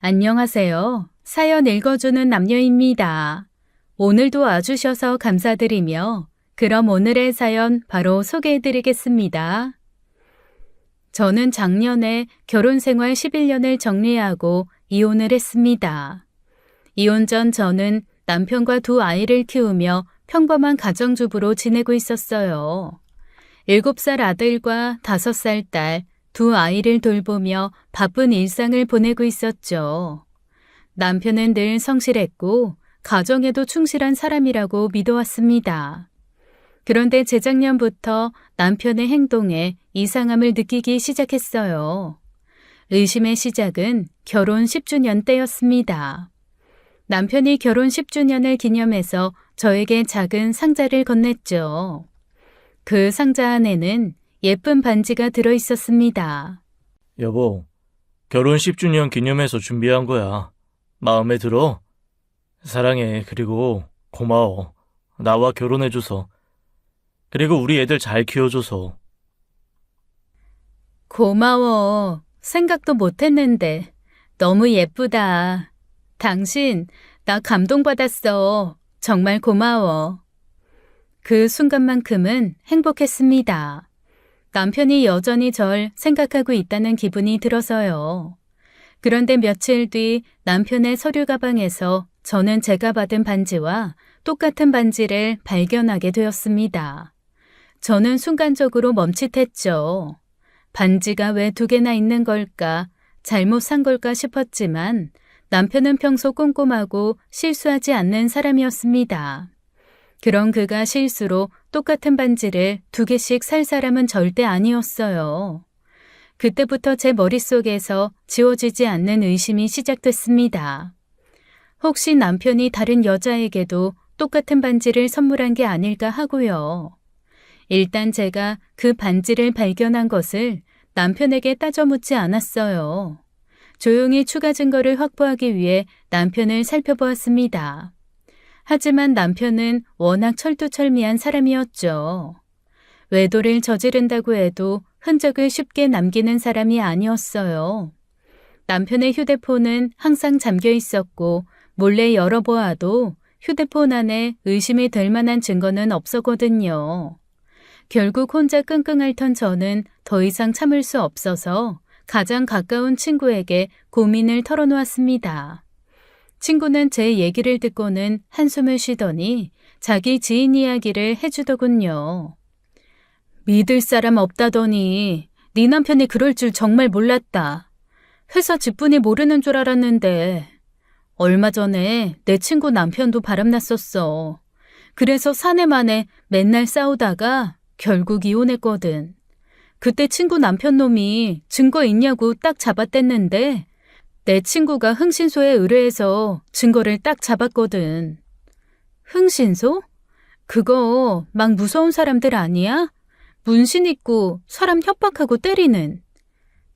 안녕하세요. 사연 읽어주는 남녀입니다. 오늘도 와주셔서 감사드리며 그럼 오늘의 사연 바로 소개해드리겠습니다. 저는 작년에 결혼 생활 11년을 정리하고 이혼을 했습니다. 이혼 전 저는 남편과 두 아이를 키우며 평범한 가정주부로 지내고 있었어요. 7살 아들과 5살 딸, 두 아이를 돌보며 바쁜 일상을 보내고 있었죠. 남편은 늘 성실했고 가정에도 충실한 사람이라고 믿어왔습니다. 그런데 재작년부터 남편의 행동에 이상함을 느끼기 시작했어요. 의심의 시작은 결혼 10주년 때였습니다. 남편이 결혼 10주년을 기념해서 저에게 작은 상자를 건넸죠. 그 상자 안에는 예쁜 반지가 들어있었습니다. 여보, 결혼 10주년 기념해서 준비한 거야. 마음에 들어? 사랑해. 그리고 고마워. 나와 결혼해줘서. 그리고 우리 애들 잘 키워줘서. 고마워. 생각도 못했는데 너무 예쁘다. 당신, 나 감동받았어. 정말 고마워. 그 순간만큼은 행복했습니다. 남편이 여전히 절 생각하고 있다는 기분이 들어서요. 그런데 며칠 뒤 남편의 서류 가방에서 저는 제가 받은 반지와 똑같은 반지를 발견하게 되었습니다. 저는 순간적으로 멈칫했죠. 반지가 왜 2개나 있는 걸까? 잘못 산 걸까 싶었지만 남편은 평소 꼼꼼하고 실수하지 않는 사람이었습니다. 그런 그가 실수로 똑같은 반지를 2개씩 살 사람은 절대 아니었어요. 그때부터 제 머릿속에서 지워지지 않는 의심이 시작됐습니다. 혹시 남편이 다른 여자에게도 똑같은 반지를 선물한 게 아닐까 하고요. 일단 제가 그 반지를 발견한 것을 남편에게 따져 묻지 않았어요. 조용히 추가 증거를 확보하기 위해 남편을 살펴보았습니다. 하지만 남편은 워낙 철두철미한 사람이었죠. 외도를 저지른다고 해도 흔적을 쉽게 남기는 사람이 아니었어요. 남편의 휴대폰은 항상 잠겨 있었고 몰래 열어보아도 휴대폰 안에 의심이 될 만한 증거는 없었거든요. 결국 혼자 끙끙 앓던 저는 더 이상 참을 수 없어서 가장 가까운 친구에게 고민을 털어놓았습니다. 친구는 제 얘기를 듣고는 한숨을 쉬더니 자기 지인 이야기를 해주더군요. 믿을 사람 없다더니 네 남편이 그럴 줄 정말 몰랐다. 회사 직분이 모르는 줄 알았는데 얼마 전에 내 친구 남편도 바람났었어. 그래서 사내만에 맨날 싸우다가 결국 이혼했거든. 그때 친구 남편 놈이 증거 있냐고 딱 잡아댔는데 내 친구가 흥신소에 의뢰해서 증거를 딱 잡았거든. 흥신소? 그거 막 무서운 사람들 아니야? 문신 있고 사람 협박하고 때리는.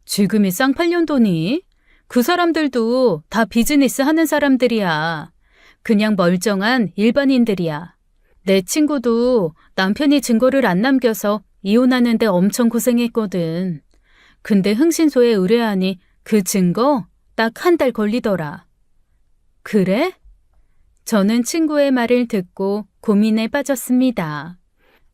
지금이 쌍팔년도니? 그 사람들도 다 비즈니스 하는 사람들이야. 그냥 멀쩡한 일반인들이야. 내 친구도 남편이 증거를 안 남겨서 이혼하는데 엄청 고생했거든. 근데 흥신소에 의뢰하니 그 증거 딱 1달 걸리더라. 그래? 저는 친구의 말을 듣고 고민에 빠졌습니다.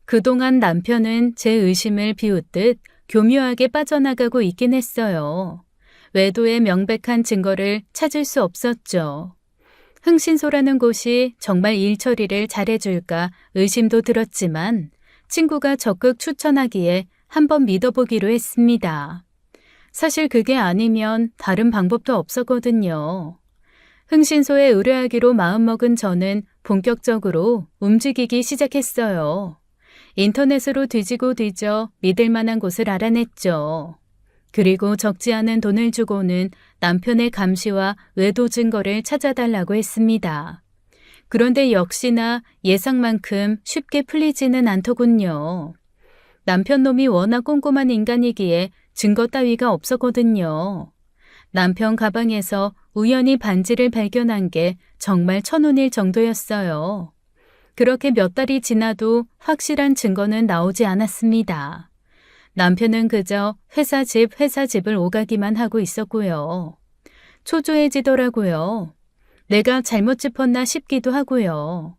그동안 남편은 제 의심을 비웃듯 교묘하게 빠져나가고 있긴 했어요. 외도의 명백한 증거를 찾을 수 없었죠. 흥신소라는 곳이 정말 일 처리를 잘해줄까 의심도 들었지만 친구가 적극 추천하기에 한번 믿어보기로 했습니다. 사실 그게 아니면 다른 방법도 없었거든요. 흥신소에 의뢰하기로 마음먹은 저는 본격적으로 움직이기 시작했어요. 인터넷으로 뒤지고 뒤져 믿을 만한 곳을 알아냈죠. 그리고 적지 않은 돈을 주고는 남편의 감시와 외도 증거를 찾아달라고 했습니다. 그런데 역시나 예상만큼 쉽게 풀리지는 않더군요. 남편 놈이 워낙 꼼꼼한 인간이기에 증거 따위가 없었거든요. 남편 가방에서 우연히 반지를 발견한 게 정말 천운일 정도였어요. 그렇게 몇 달이 지나도 확실한 증거는 나오지 않았습니다. 남편은 그저 회사 집을 오가기만 하고 있었고요. 초조해지더라고요. 내가 잘못 짚었나 싶기도 하고요.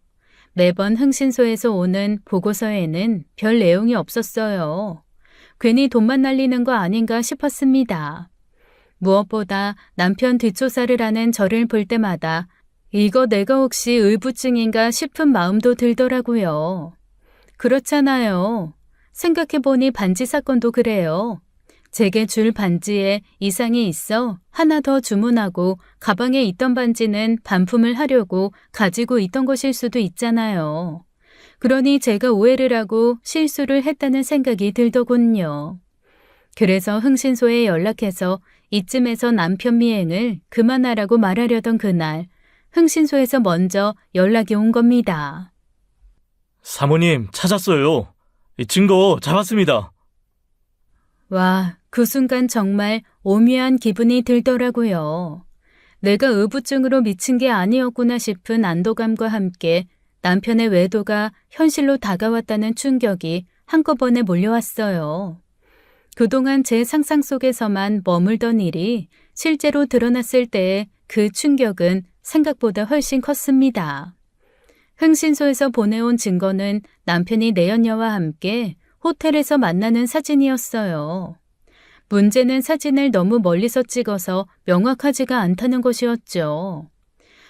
매번 흥신소에서 오는 보고서에는 별 내용이 없었어요. 괜히 돈만 날리는 거 아닌가 싶었습니다. 무엇보다 남편 뒷조사를 하는 저를 볼 때마다 이거 내가 혹시 의부증인가 싶은 마음도 들더라고요. 그렇잖아요. 생각해보니 반지 사건도 그래요. 제게 줄 반지에 이상이 있어 하나 더 주문하고 가방에 있던 반지는 반품을 하려고 가지고 있던 것일 수도 있잖아요. 그러니 제가 오해를 하고 실수를 했다는 생각이 들더군요. 그래서 흥신소에 연락해서 이쯤에서 남편 미행을 그만하라고 말하려던 그날 흥신소에서 먼저 연락이 온 겁니다. 사모님, 찾았어요. 이 증거 잡았습니다. 와, 그 순간 정말 오묘한 기분이 들더라고요. 내가 의부증으로 미친 게 아니었구나 싶은 안도감과 함께 남편의 외도가 현실로 다가왔다는 충격이 한꺼번에 몰려왔어요. 그동안 제 상상 속에서만 머물던 일이 실제로 드러났을 때의 그 충격은 생각보다 훨씬 컸습니다. 흥신소에서 보내온 증거는 남편이 내연녀와 함께 호텔에서 만나는 사진이었어요. 문제는 사진을 너무 멀리서 찍어서 명확하지가 않다는 것이었죠.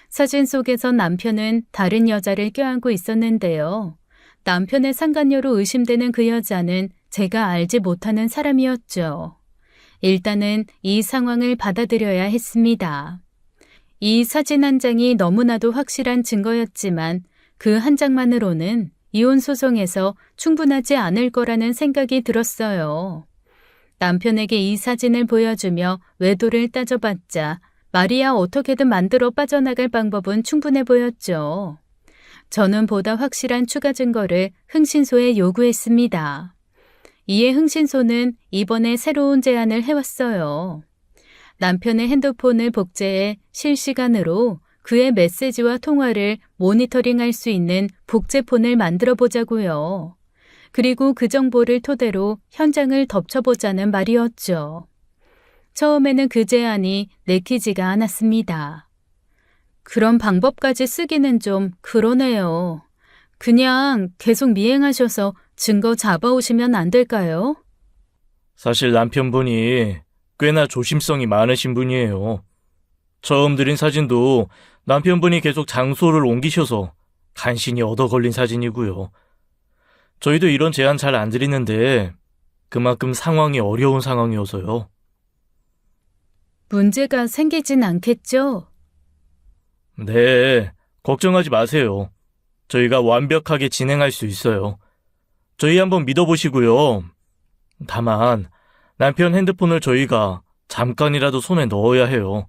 사진 속에서 남편은 다른 여자를 껴안고 있었는데요. 남편의 상간녀로 의심되는 그 여자는 제가 알지 못하는 사람이었죠. 일단은 이 상황을 받아들여야 했습니다. 이 사진 한 장이 너무나도 확실한 증거였지만 그 한 장만으로는 이혼 소송에서 충분하지 않을 거라는 생각이 들었어요. 남편에게 이 사진을 보여주며 외도를 따져봤자 말이야 어떻게든 만들어 빠져나갈 방법은 충분해 보였죠. 저는 보다 확실한 추가 증거를 흥신소에 요구했습니다. 이에 흥신소는 이번에 새로운 제안을 해왔어요. 남편의 핸드폰을 복제해 실시간으로 그의 메시지와 통화를 모니터링할 수 있는 복제폰을 만들어 보자고요. 그리고 그 정보를 토대로 현장을 덮쳐보자는 말이었죠. 처음에는 그 제안이 내키지가 않았습니다. 그런 방법까지 쓰기는 좀 그러네요. 그냥 계속 미행하셔서 증거 잡아오시면 안 될까요? 사실 남편분이 꽤나 조심성이 많으신 분이에요. 처음 드린 사진도 남편분이 계속 장소를 옮기셔서 간신히 얻어 걸린 사진이고요. 저희도 이런 제안 잘 안 드리는데 그만큼 상황이 어려운 상황이어서요. 문제가 생기진 않겠죠? 네, 걱정하지 마세요. 저희가 완벽하게 진행할 수 있어요. 저희 한번 믿어보시고요. 다만 남편 핸드폰을 저희가 잠깐이라도 손에 넣어야 해요.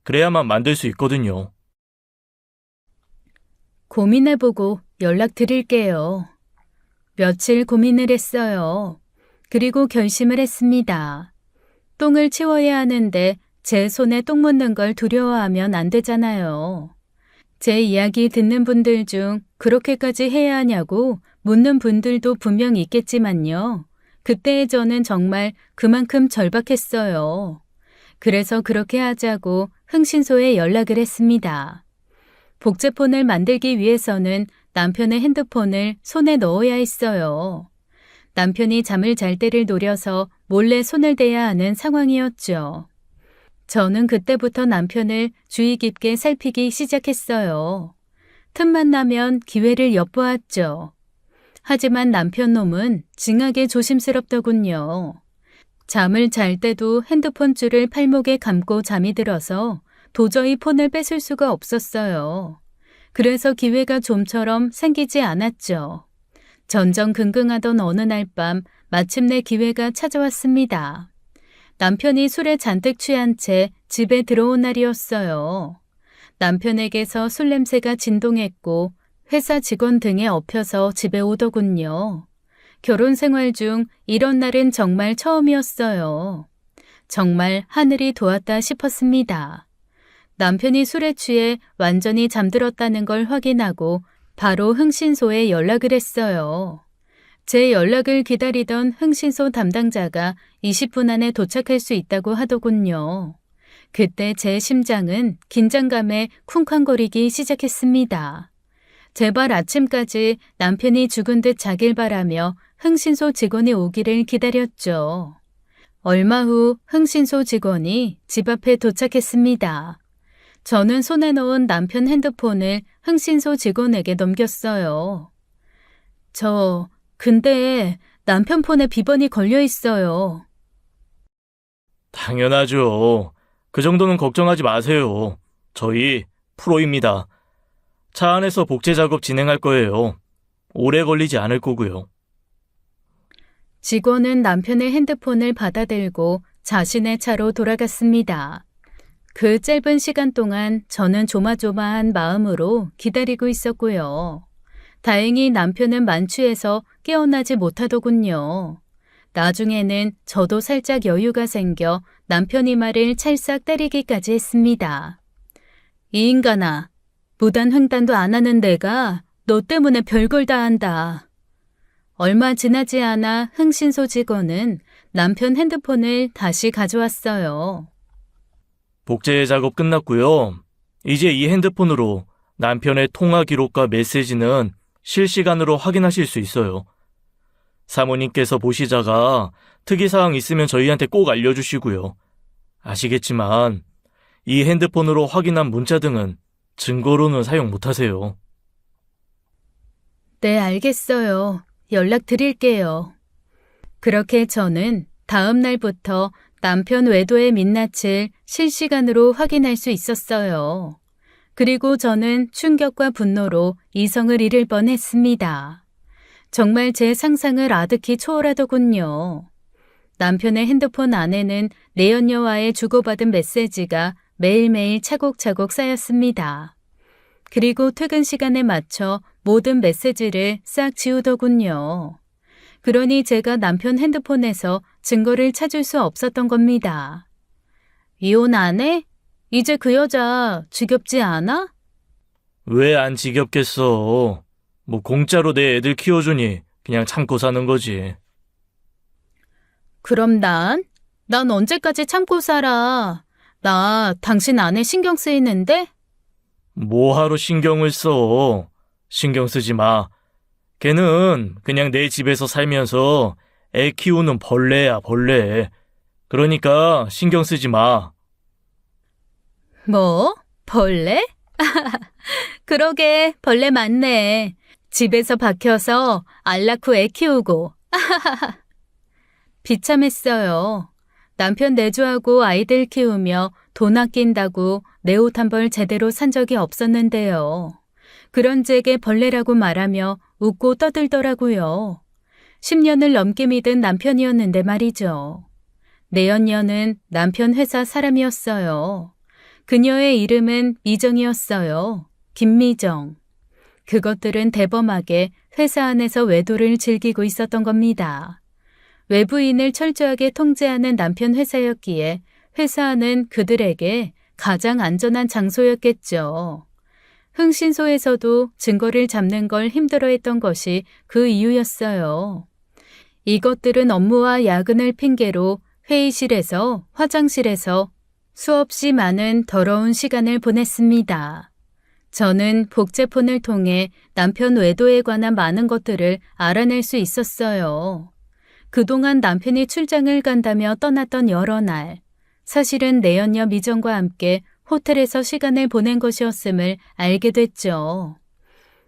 그래야만 만들 수 있거든요. 고민해보고 연락드릴게요. 며칠 고민을 했어요. 그리고 결심을 했습니다. 똥을 치워야 하는데 제 손에 똥 묻는 걸 두려워하면 안 되잖아요. 제 이야기 듣는 분들 중 그렇게까지 해야 하냐고 묻는 분들도 분명 있겠지만요. 그때의 저는 정말 그만큼 절박했어요. 그래서 그렇게 하자고 흥신소에 연락을 했습니다. 복제폰을 만들기 위해서는 남편의 핸드폰을 손에 넣어야 했어요. 남편이 잠을 잘 때를 노려서 몰래 손을 대야 하는 상황이었죠. 저는 그때부터 남편을 주의 깊게 살피기 시작했어요. 틈만 나면 기회를 엿보았죠. 하지만 남편 놈은 징하게 조심스럽더군요. 잠을 잘 때도 핸드폰 줄을 팔목에 감고 잠이 들어서 도저히 폰을 뺏을 수가 없었어요. 그래서 기회가 좀처럼 생기지 않았죠. 전전긍긍하던 어느 날 밤 마침내 기회가 찾아왔습니다. 남편이 술에 잔뜩 취한 채 집에 들어온 날이었어요. 남편에게서 술 냄새가 진동했고 회사 직원 등에 엎여서 집에 오더군요. 결혼 생활 중 이런 날은 정말 처음이었어요. 정말 하늘이 도왔다 싶었습니다. 남편이 술에 취해 완전히 잠들었다는 걸 확인하고 바로 흥신소에 연락을 했어요. 제 연락을 기다리던 흥신소 담당자가 20분 안에 도착할 수 있다고 하더군요. 그때 제 심장은 긴장감에 쿵쾅거리기 시작했습니다. 제발 아침까지 남편이 죽은 듯 자길 바라며 흥신소 직원이 오기를 기다렸죠. 얼마 후 흥신소 직원이 집 앞에 도착했습니다. 저는 손에 넣은 남편 핸드폰을 흥신소 직원에게 넘겼어요. 근데 남편 폰에 비번이 걸려 있어요. 당연하죠. 그 정도는 걱정하지 마세요. 저희 프로입니다. 차 안에서 복제 작업 진행할 거예요. 오래 걸리지 않을 거고요. 직원은 남편의 핸드폰을 받아들고 자신의 차로 돌아갔습니다. 그 짧은 시간 동안 저는 조마조마한 마음으로 기다리고 있었고요. 다행히 남편은 만취해서 깨어나지 못하더군요. 나중에는 저도 살짝 여유가 생겨 남편이 말을 찰싹 때리기까지 했습니다. 이 인간아, 무단 횡단도 안 하는 내가 너 때문에 별걸 다 한다. 얼마 지나지 않아 흥신소 직원은 남편 핸드폰을 다시 가져왔어요. 복제 작업 끝났고요. 이제 이 핸드폰으로 남편의 통화 기록과 메시지는 실시간으로 확인하실 수 있어요. 사모님께서 보시다가 특이사항 있으면 저희한테 꼭 알려주시고요. 아시겠지만 이 핸드폰으로 확인한 문자 등은 증거로는 사용 못하세요. 네, 알겠어요. 연락드릴게요. 그렇게 저는 다음 날부터 남편 외도의 민낯을 실시간으로 확인할 수 있었어요. 그리고 저는 충격과 분노로 이성을 잃을 뻔했습니다. 정말 제 상상을 아득히 초월하더군요. 남편의 핸드폰 안에는 내연녀와의 주고받은 메시지가 매일매일 차곡차곡 쌓였습니다. 그리고 퇴근 시간에 맞춰 모든 메시지를 싹 지우더군요. 그러니 제가 남편 핸드폰에서 증거를 찾을 수 없었던 겁니다. 이혼 안 해? 이제 그 여자 지겹지 않아? 왜 안 지겹겠어? 뭐 공짜로 내 애들 키워주니 그냥 참고 사는 거지. 그럼 난 언제까지 참고 살아? 나 당신 아내 신경 쓰이는데? 뭐하러 신경을 써? 신경 쓰지 마. 걔는 그냥 내 집에서 살면서 애 키우는 벌레야, 벌레. 그러니까 신경 쓰지 마. 뭐? 벌레? 그러게, 벌레 맞네. 집에서 박혀서 알 낳고 애 키우고. 비참했어요. 남편 내조하고 아이들 키우며 돈 아낀다고 내 옷 한 벌 제대로 산 적이 없었는데요. 그런 제게 벌레라고 말하며 웃고 떠들더라고요. 10년을 넘게 믿은 남편이었는데 말이죠. 내연녀는 남편 회사 사람이었어요. 그녀의 이름은 미정이었어요. 김미정. 그것들은 대범하게 회사 안에서 외도를 즐기고 있었던 겁니다. 외부인을 철저하게 통제하는 남편 회사였기에 회사 안은 그들에게 가장 안전한 장소였겠죠. 흥신소에서도 증거를 잡는 걸 힘들어했던 것이 그 이유였어요. 이것들은 업무와 야근을 핑계로 회의실에서, 화장실에서 수없이 많은 더러운 시간을 보냈습니다. 저는 복제폰을 통해 남편 외도에 관한 많은 것들을 알아낼 수 있었어요. 그동안 남편이 출장을 간다며 떠났던 여러 날, 사실은 내연녀 미정과 함께 호텔에서 시간을 보낸 것이었음을 알게 됐죠.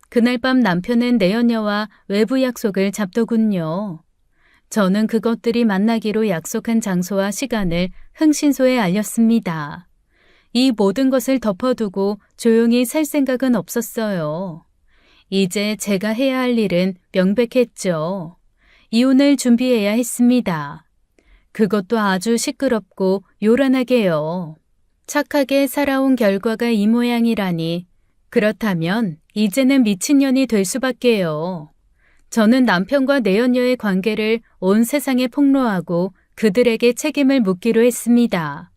그날 밤 남편은 내연녀와 외부 약속을 잡더군요. 저는 그것들이 만나기로 약속한 장소와 시간을 흥신소에 알렸습니다. 이 모든 것을 덮어두고 조용히 살 생각은 없었어요. 이제 제가 해야 할 일은 명백했죠. 이혼을 준비해야 했습니다. 그것도 아주 시끄럽고 요란하게요. 착하게 살아온 결과가 이 모양이라니. 그렇다면 이제는 미친년이 될 수밖에요. 저는 남편과 내연녀의 관계를 온 세상에 폭로하고 그들에게 책임을 묻기로 했습니다.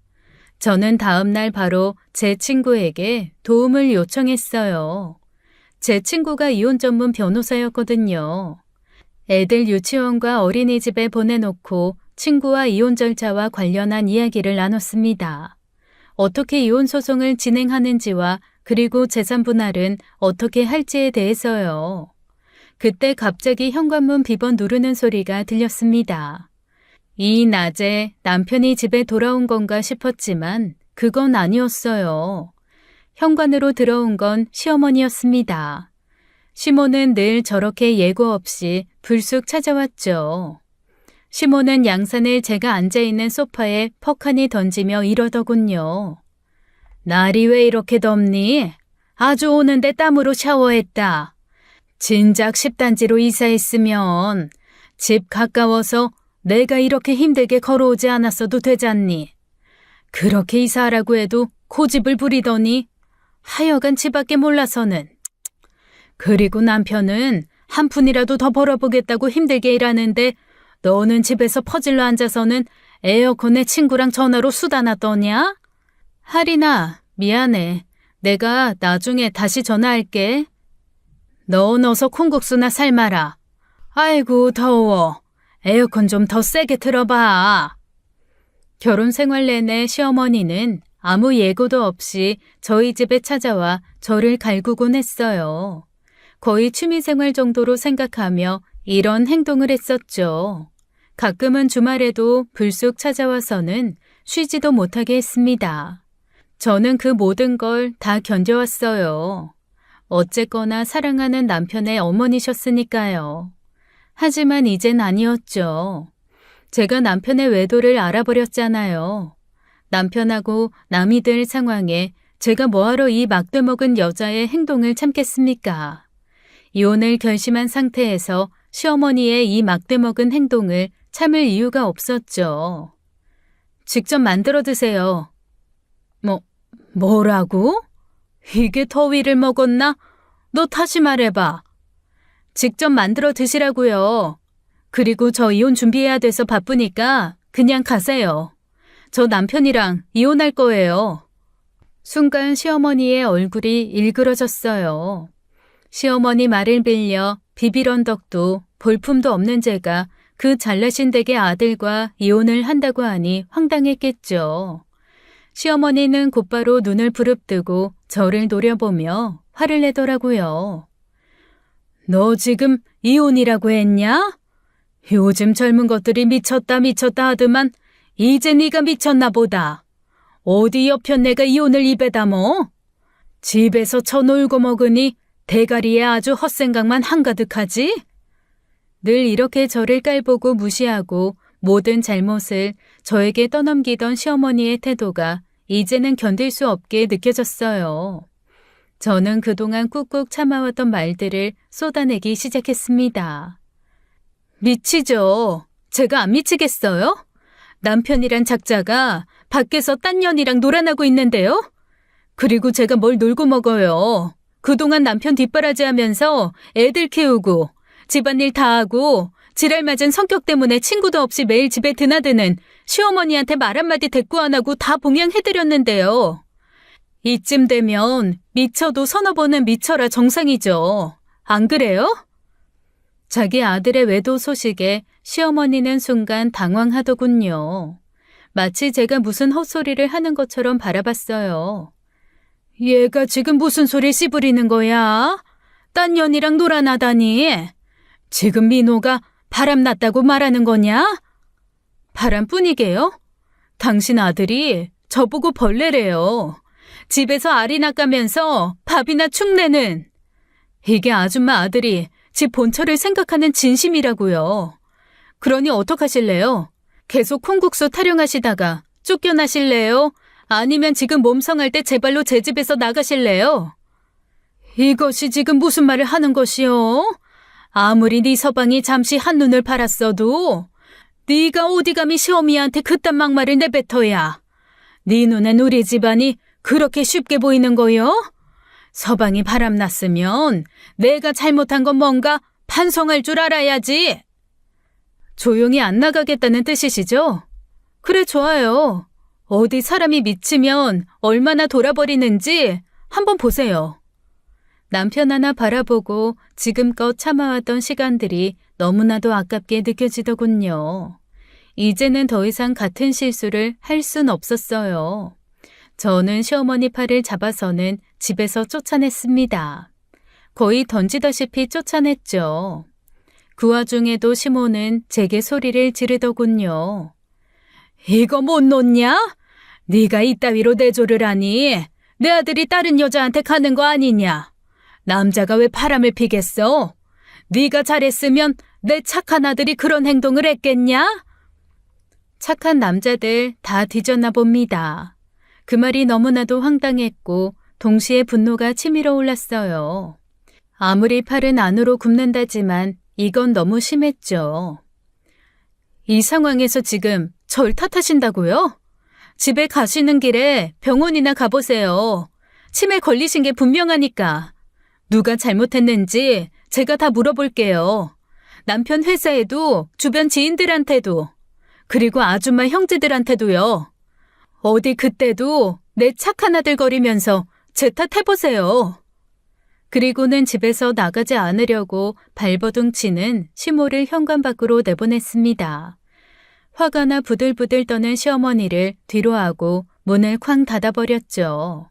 저는 다음 날 바로 제 친구에게 도움을 요청했어요. 제 친구가 이혼 전문 변호사였거든요. 애들 유치원과 어린이집에 보내놓고 친구와 이혼 절차와 관련한 이야기를 나눴습니다. 어떻게 이혼 소송을 진행하는지와 그리고 재산 분할은 어떻게 할지에 대해서요. 그때 갑자기 현관문 비번 누르는 소리가 들렸습니다. 이 낮에 남편이 집에 돌아온 건가 싶었지만 그건 아니었어요. 현관으로 들어온 건 시어머니였습니다. 시모는 늘 저렇게 예고 없이 불쑥 찾아왔죠. 시모는 양산을 제가 앉아있는 소파에 퍽하니 던지며 이러더군요. 날이 왜 이렇게 덥니? 아주 오는데 땀으로 샤워했다. 진작 10단지로 이사했으면 집 가까워서 내가 이렇게 힘들게 걸어오지 않았어도 되잖니. 그렇게 이사하라고 해도 고집을 부리더니 하여간 집밖에 몰라서는. 그리고 남편은 한 푼이라도 더 벌어보겠다고 힘들게 일하는데 너는 집에서 퍼질러 앉아서는 에어컨에 친구랑 전화로 수다나 떠냐? 하리나, 미안해. 내가 나중에 다시 전화할게. 넌 어서 콩국수나 삶아라. 아이고 더워. 에어컨 좀 더 세게 틀어봐. 결혼 생활 내내 시어머니는 아무 예고도 없이 저희 집에 찾아와 저를 갈구곤 했어요. 거의 취미생활 정도로 생각하며 이런 행동을 했었죠. 가끔은 주말에도 불쑥 찾아와서는 쉬지도 못하게 했습니다. 저는 그 모든 걸 다 견뎌왔어요. 어쨌거나 사랑하는 남편의 어머니셨으니까요. 하지만 이젠 아니었죠. 제가 남편의 외도를 알아버렸잖아요. 남편하고 남이 될 상황에 제가 뭐하러 이 막대먹은 여자의 행동을 참겠습니까? 이혼을 결심한 상태에서 시어머니의 이 막대먹은 행동을 참을 이유가 없었죠. 직접 만들어 드세요. 뭐라고? 이게 더위를 먹었나? 너 다시 말해봐. 직접 만들어 드시라고요. 그리고 저 이혼 준비해야 돼서 바쁘니까 그냥 가세요. 저 남편이랑 이혼할 거예요. 순간 시어머니의 얼굴이 일그러졌어요. 시어머니 말을 빌려 비빌 언덕도 볼품도 없는 제가 그 잘나신 댁의 아들과 이혼을 한다고 하니 황당했겠죠. 시어머니는 곧바로 눈을 부릅뜨고 저를 노려보며 화를 내더라고요. 너 지금 이혼이라고 했냐? 요즘 젊은 것들이 미쳤다 하더만 이제 네가 미쳤나 보다. 어디 여편네가 이혼을 입에 담어? 집에서 쳐놀고 먹으니 대가리에 아주 헛생각만 한가득하지? 늘 이렇게 저를 깔보고 무시하고 모든 잘못을 저에게 떠넘기던 시어머니의 태도가 이제는 견딜 수 없게 느껴졌어요. 저는 그동안 꾹꾹 참아왔던 말들을 쏟아내기 시작했습니다. 미치죠. 제가 안 미치겠어요? 남편이란 작자가 밖에서 딴 년이랑 놀아나고 있는데요? 그리고 제가 뭘 놀고 먹어요. 그동안 남편 뒷바라지 하면서 애들 키우고 집안일 다 하고 지랄 맞은 성격 때문에 친구도 없이 매일 집에 드나드는 시어머니한테 말 한마디 대꾸 안 하고 다 봉양해드렸는데요. 이쯤 되면 미쳐도 서너 번은 미쳐라 정상이죠. 안 그래요? 자기 아들의 외도 소식에 시어머니는 순간 당황하더군요. 마치 제가 무슨 헛소리를 하는 것처럼 바라봤어요. 얘가 지금 무슨 소리 씨부리는 거야? 딴 년이랑 놀아나다니. 지금 민호가 바람났다고 말하는 거냐? 바람뿐이게요? 당신 아들이 저보고 벌레래요. 집에서 알이 낚아면서 밥이나 축내는. 이게 아줌마 아들이 집 본처를 생각하는 진심이라고요. 그러니 어떡하실래요? 계속 콩국수 타령하시다가 쫓겨나실래요? 아니면 지금 몸성할 때 제발로 제 집에서 나가실래요? 이것이 지금 무슨 말을 하는 것이요? 아무리 네 서방이 잠시 한눈을 팔았어도 네가 어디 감히 시어미한테 그딴 막말을 내뱉어야. 네 눈엔 우리 집안이 그렇게 쉽게 보이는 거요? 서방이 바람났으면 내가 잘못한 건 뭔가 반성할 줄 알아야지. 조용히 안 나가겠다는 뜻이시죠? 그래, 좋아요. 어디 사람이 미치면 얼마나 돌아버리는지 한번 보세요. 남편 하나 바라보고 지금껏 참아왔던 시간들이 너무나도 아깝게 느껴지더군요. 이제는 더 이상 같은 실수를 할 순 없었어요. 저는 시어머니 팔을 잡아서는 집에서 쫓아냈습니다. 거의 던지다시피 쫓아냈죠. 그 와중에도 시모는 제게 소리를 지르더군요. 이거 못 놓냐? 네가 이따위로 내조를 하니 내 아들이 다른 여자한테 가는 거 아니냐? 남자가 왜 바람을 피겠어? 네가 잘했으면 내 착한 아들이 그런 행동을 했겠냐? 착한 남자들 다 뒤졌나 봅니다. 그 말이 너무나도 황당했고 동시에 분노가 치밀어 올랐어요. 아무리 팔은 안으로 굽는다지만 이건 너무 심했죠. 이 상황에서 지금 절 탓하신다고요? 집에 가시는 길에 병원이나 가보세요. 치매 걸리신 게 분명하니까. 누가 잘못했는지 제가 다 물어볼게요. 남편 회사에도 주변 지인들한테도 그리고 아줌마 형제들한테도요. 어디 그때도 내 착한 아들 거리면서 제 탓해보세요. 그리고는 집에서 나가지 않으려고 발버둥 치는 시모를 현관 밖으로 내보냈습니다. 화가 나 부들부들 떠는 시어머니를 뒤로하고 문을 쾅 닫아버렸죠.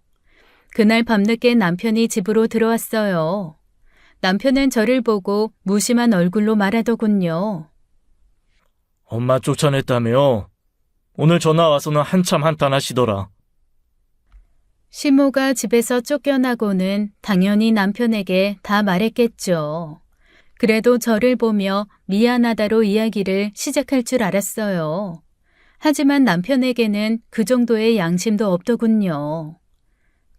그날 밤늦게 남편이 집으로 들어왔어요. 남편은 저를 보고 무심한 얼굴로 말하더군요. 엄마 쫓아냈다며? 오늘 전화 와서는 한참 한탄하시더라. 시모가 집에서 쫓겨나고는 당연히 남편에게 다 말했겠죠. 그래도 저를 보며 미안하다로 이야기를 시작할 줄 알았어요. 하지만 남편에게는 그 정도의 양심도 없더군요.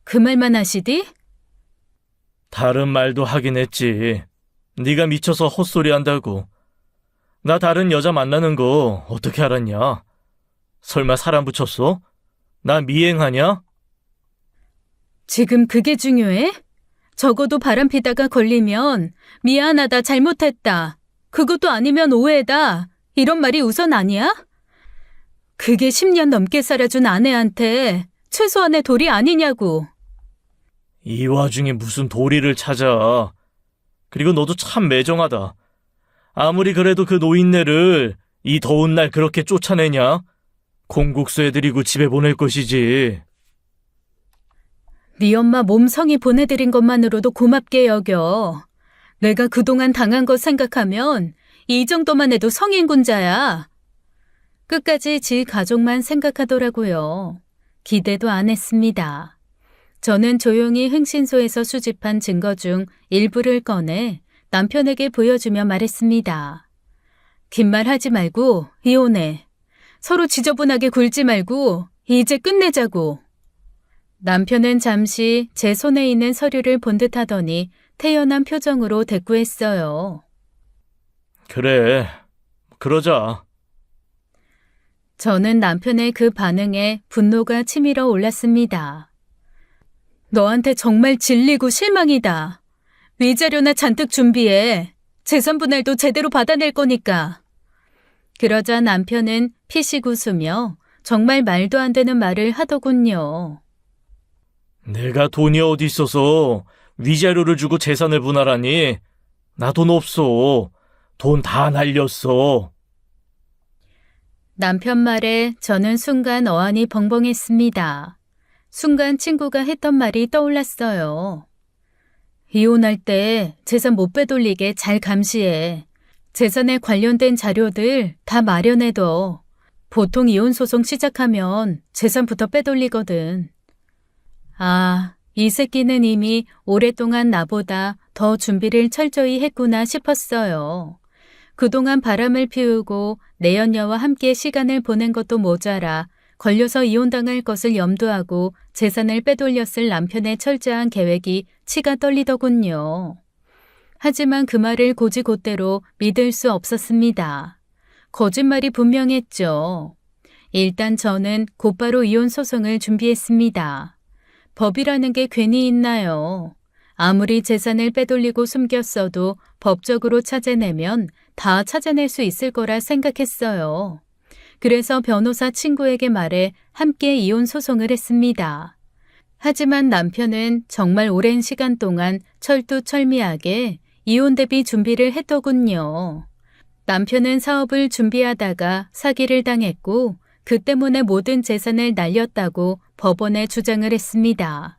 그 말만 하시디? 다른 말도 하긴 했지. 네가 미쳐서 헛소리 한다고. 나 다른 여자 만나는 거 어떻게 알았냐? 설마 사람 붙였어? 나 미행하냐? 지금 그게 중요해? 적어도 바람피다가 걸리면 미안하다, 잘못했다. 그것도 아니면 오해다. 이런 말이 우선 아니야? 그게 10년 넘게 살아준 아내한테 최소한의 도리 아니냐고. 이 와중에 무슨 도리를 찾아. 그리고 너도 참 매정하다. 아무리 그래도 그 노인네를 이 더운 날 그렇게 쫓아내냐? 콩국수 해드리고 집에 보낼 것이지. 네 엄마 몸성이 보내드린 것만으로도 고맙게 여겨. 내가 그동안 당한 거 생각하면 이 정도만 해도 성인군자야. 끝까지 지 가족만 생각하더라고요. 기대도 안 했습니다. 저는 조용히 흥신소에서 수집한 증거 중 일부를 꺼내 남편에게 보여주며 말했습니다. 긴 말 하지 말고 이혼해. 서로 지저분하게 굴지 말고 이제 끝내자고. 남편은 잠시 제 손에 있는 서류를 본 듯하더니 태연한 표정으로 대꾸했어요. 그래, 그러자. 저는 남편의 그 반응에 분노가 치밀어 올랐습니다. 너한테 정말 질리고 실망이다. 위자료나 잔뜩 준비해. 재산 분할도 제대로 받아낼 거니까. 그러자 남편은 피식 웃으며 정말 말도 안 되는 말을 하더군요. 내가 돈이 어디 있어서 위자료를 주고 재산을 분할하니? 나 돈 없어. 돈 다 날렸어. 남편 말에 저는 순간 어안이 벙벙했습니다. 순간 친구가 했던 말이 떠올랐어요. 이혼할 때 재산 못 빼돌리게 잘 감시해. 재산에 관련된 자료들 다 마련해둬. 보통 이혼 소송 시작하면 재산부터 빼돌리거든. 아, 이 새끼는 이미 오랫동안 나보다 더 준비를 철저히 했구나 싶었어요. 그동안 바람을 피우고 내연녀와 함께 시간을 보낸 것도 모자라 걸려서 이혼당할 것을 염두하고 재산을 빼돌렸을 남편의 철저한 계획이 치가 떨리더군요. 하지만 그 말을 곧이곧대로 믿을 수 없었습니다. 거짓말이 분명했죠. 일단 저는 곧바로 이혼 소송을 준비했습니다. 법이라는 게 괜히 있나요? 아무리 재산을 빼돌리고 숨겼어도 법적으로 찾아내면 다 찾아낼 수 있을 거라 생각했어요. 그래서 변호사 친구에게 말해 함께 이혼 소송을 했습니다. 하지만 남편은 정말 오랜 시간 동안 철두철미하게 이혼 대비 준비를 했더군요. 남편은 사업을 준비하다가 사기를 당했고 그 때문에 모든 재산을 날렸다고 법원에 주장을 했습니다.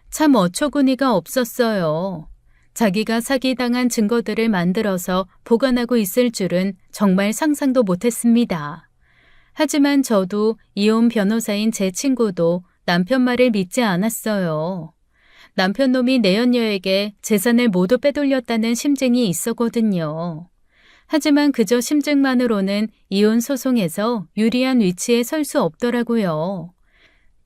참 어처구니가 없었어요. 자기가 사기당한 증거들을 만들어서 보관하고 있을 줄은 정말 상상도 못했습니다. 하지만 저도 이혼 변호사인 제 친구도 남편 말을 믿지 않았어요. 남편 놈이 내연녀에게 재산을 모두 빼돌렸다는 심증이 있었거든요. 하지만 그저 심증만으로는 이혼 소송에서 유리한 위치에 설 수 없더라고요.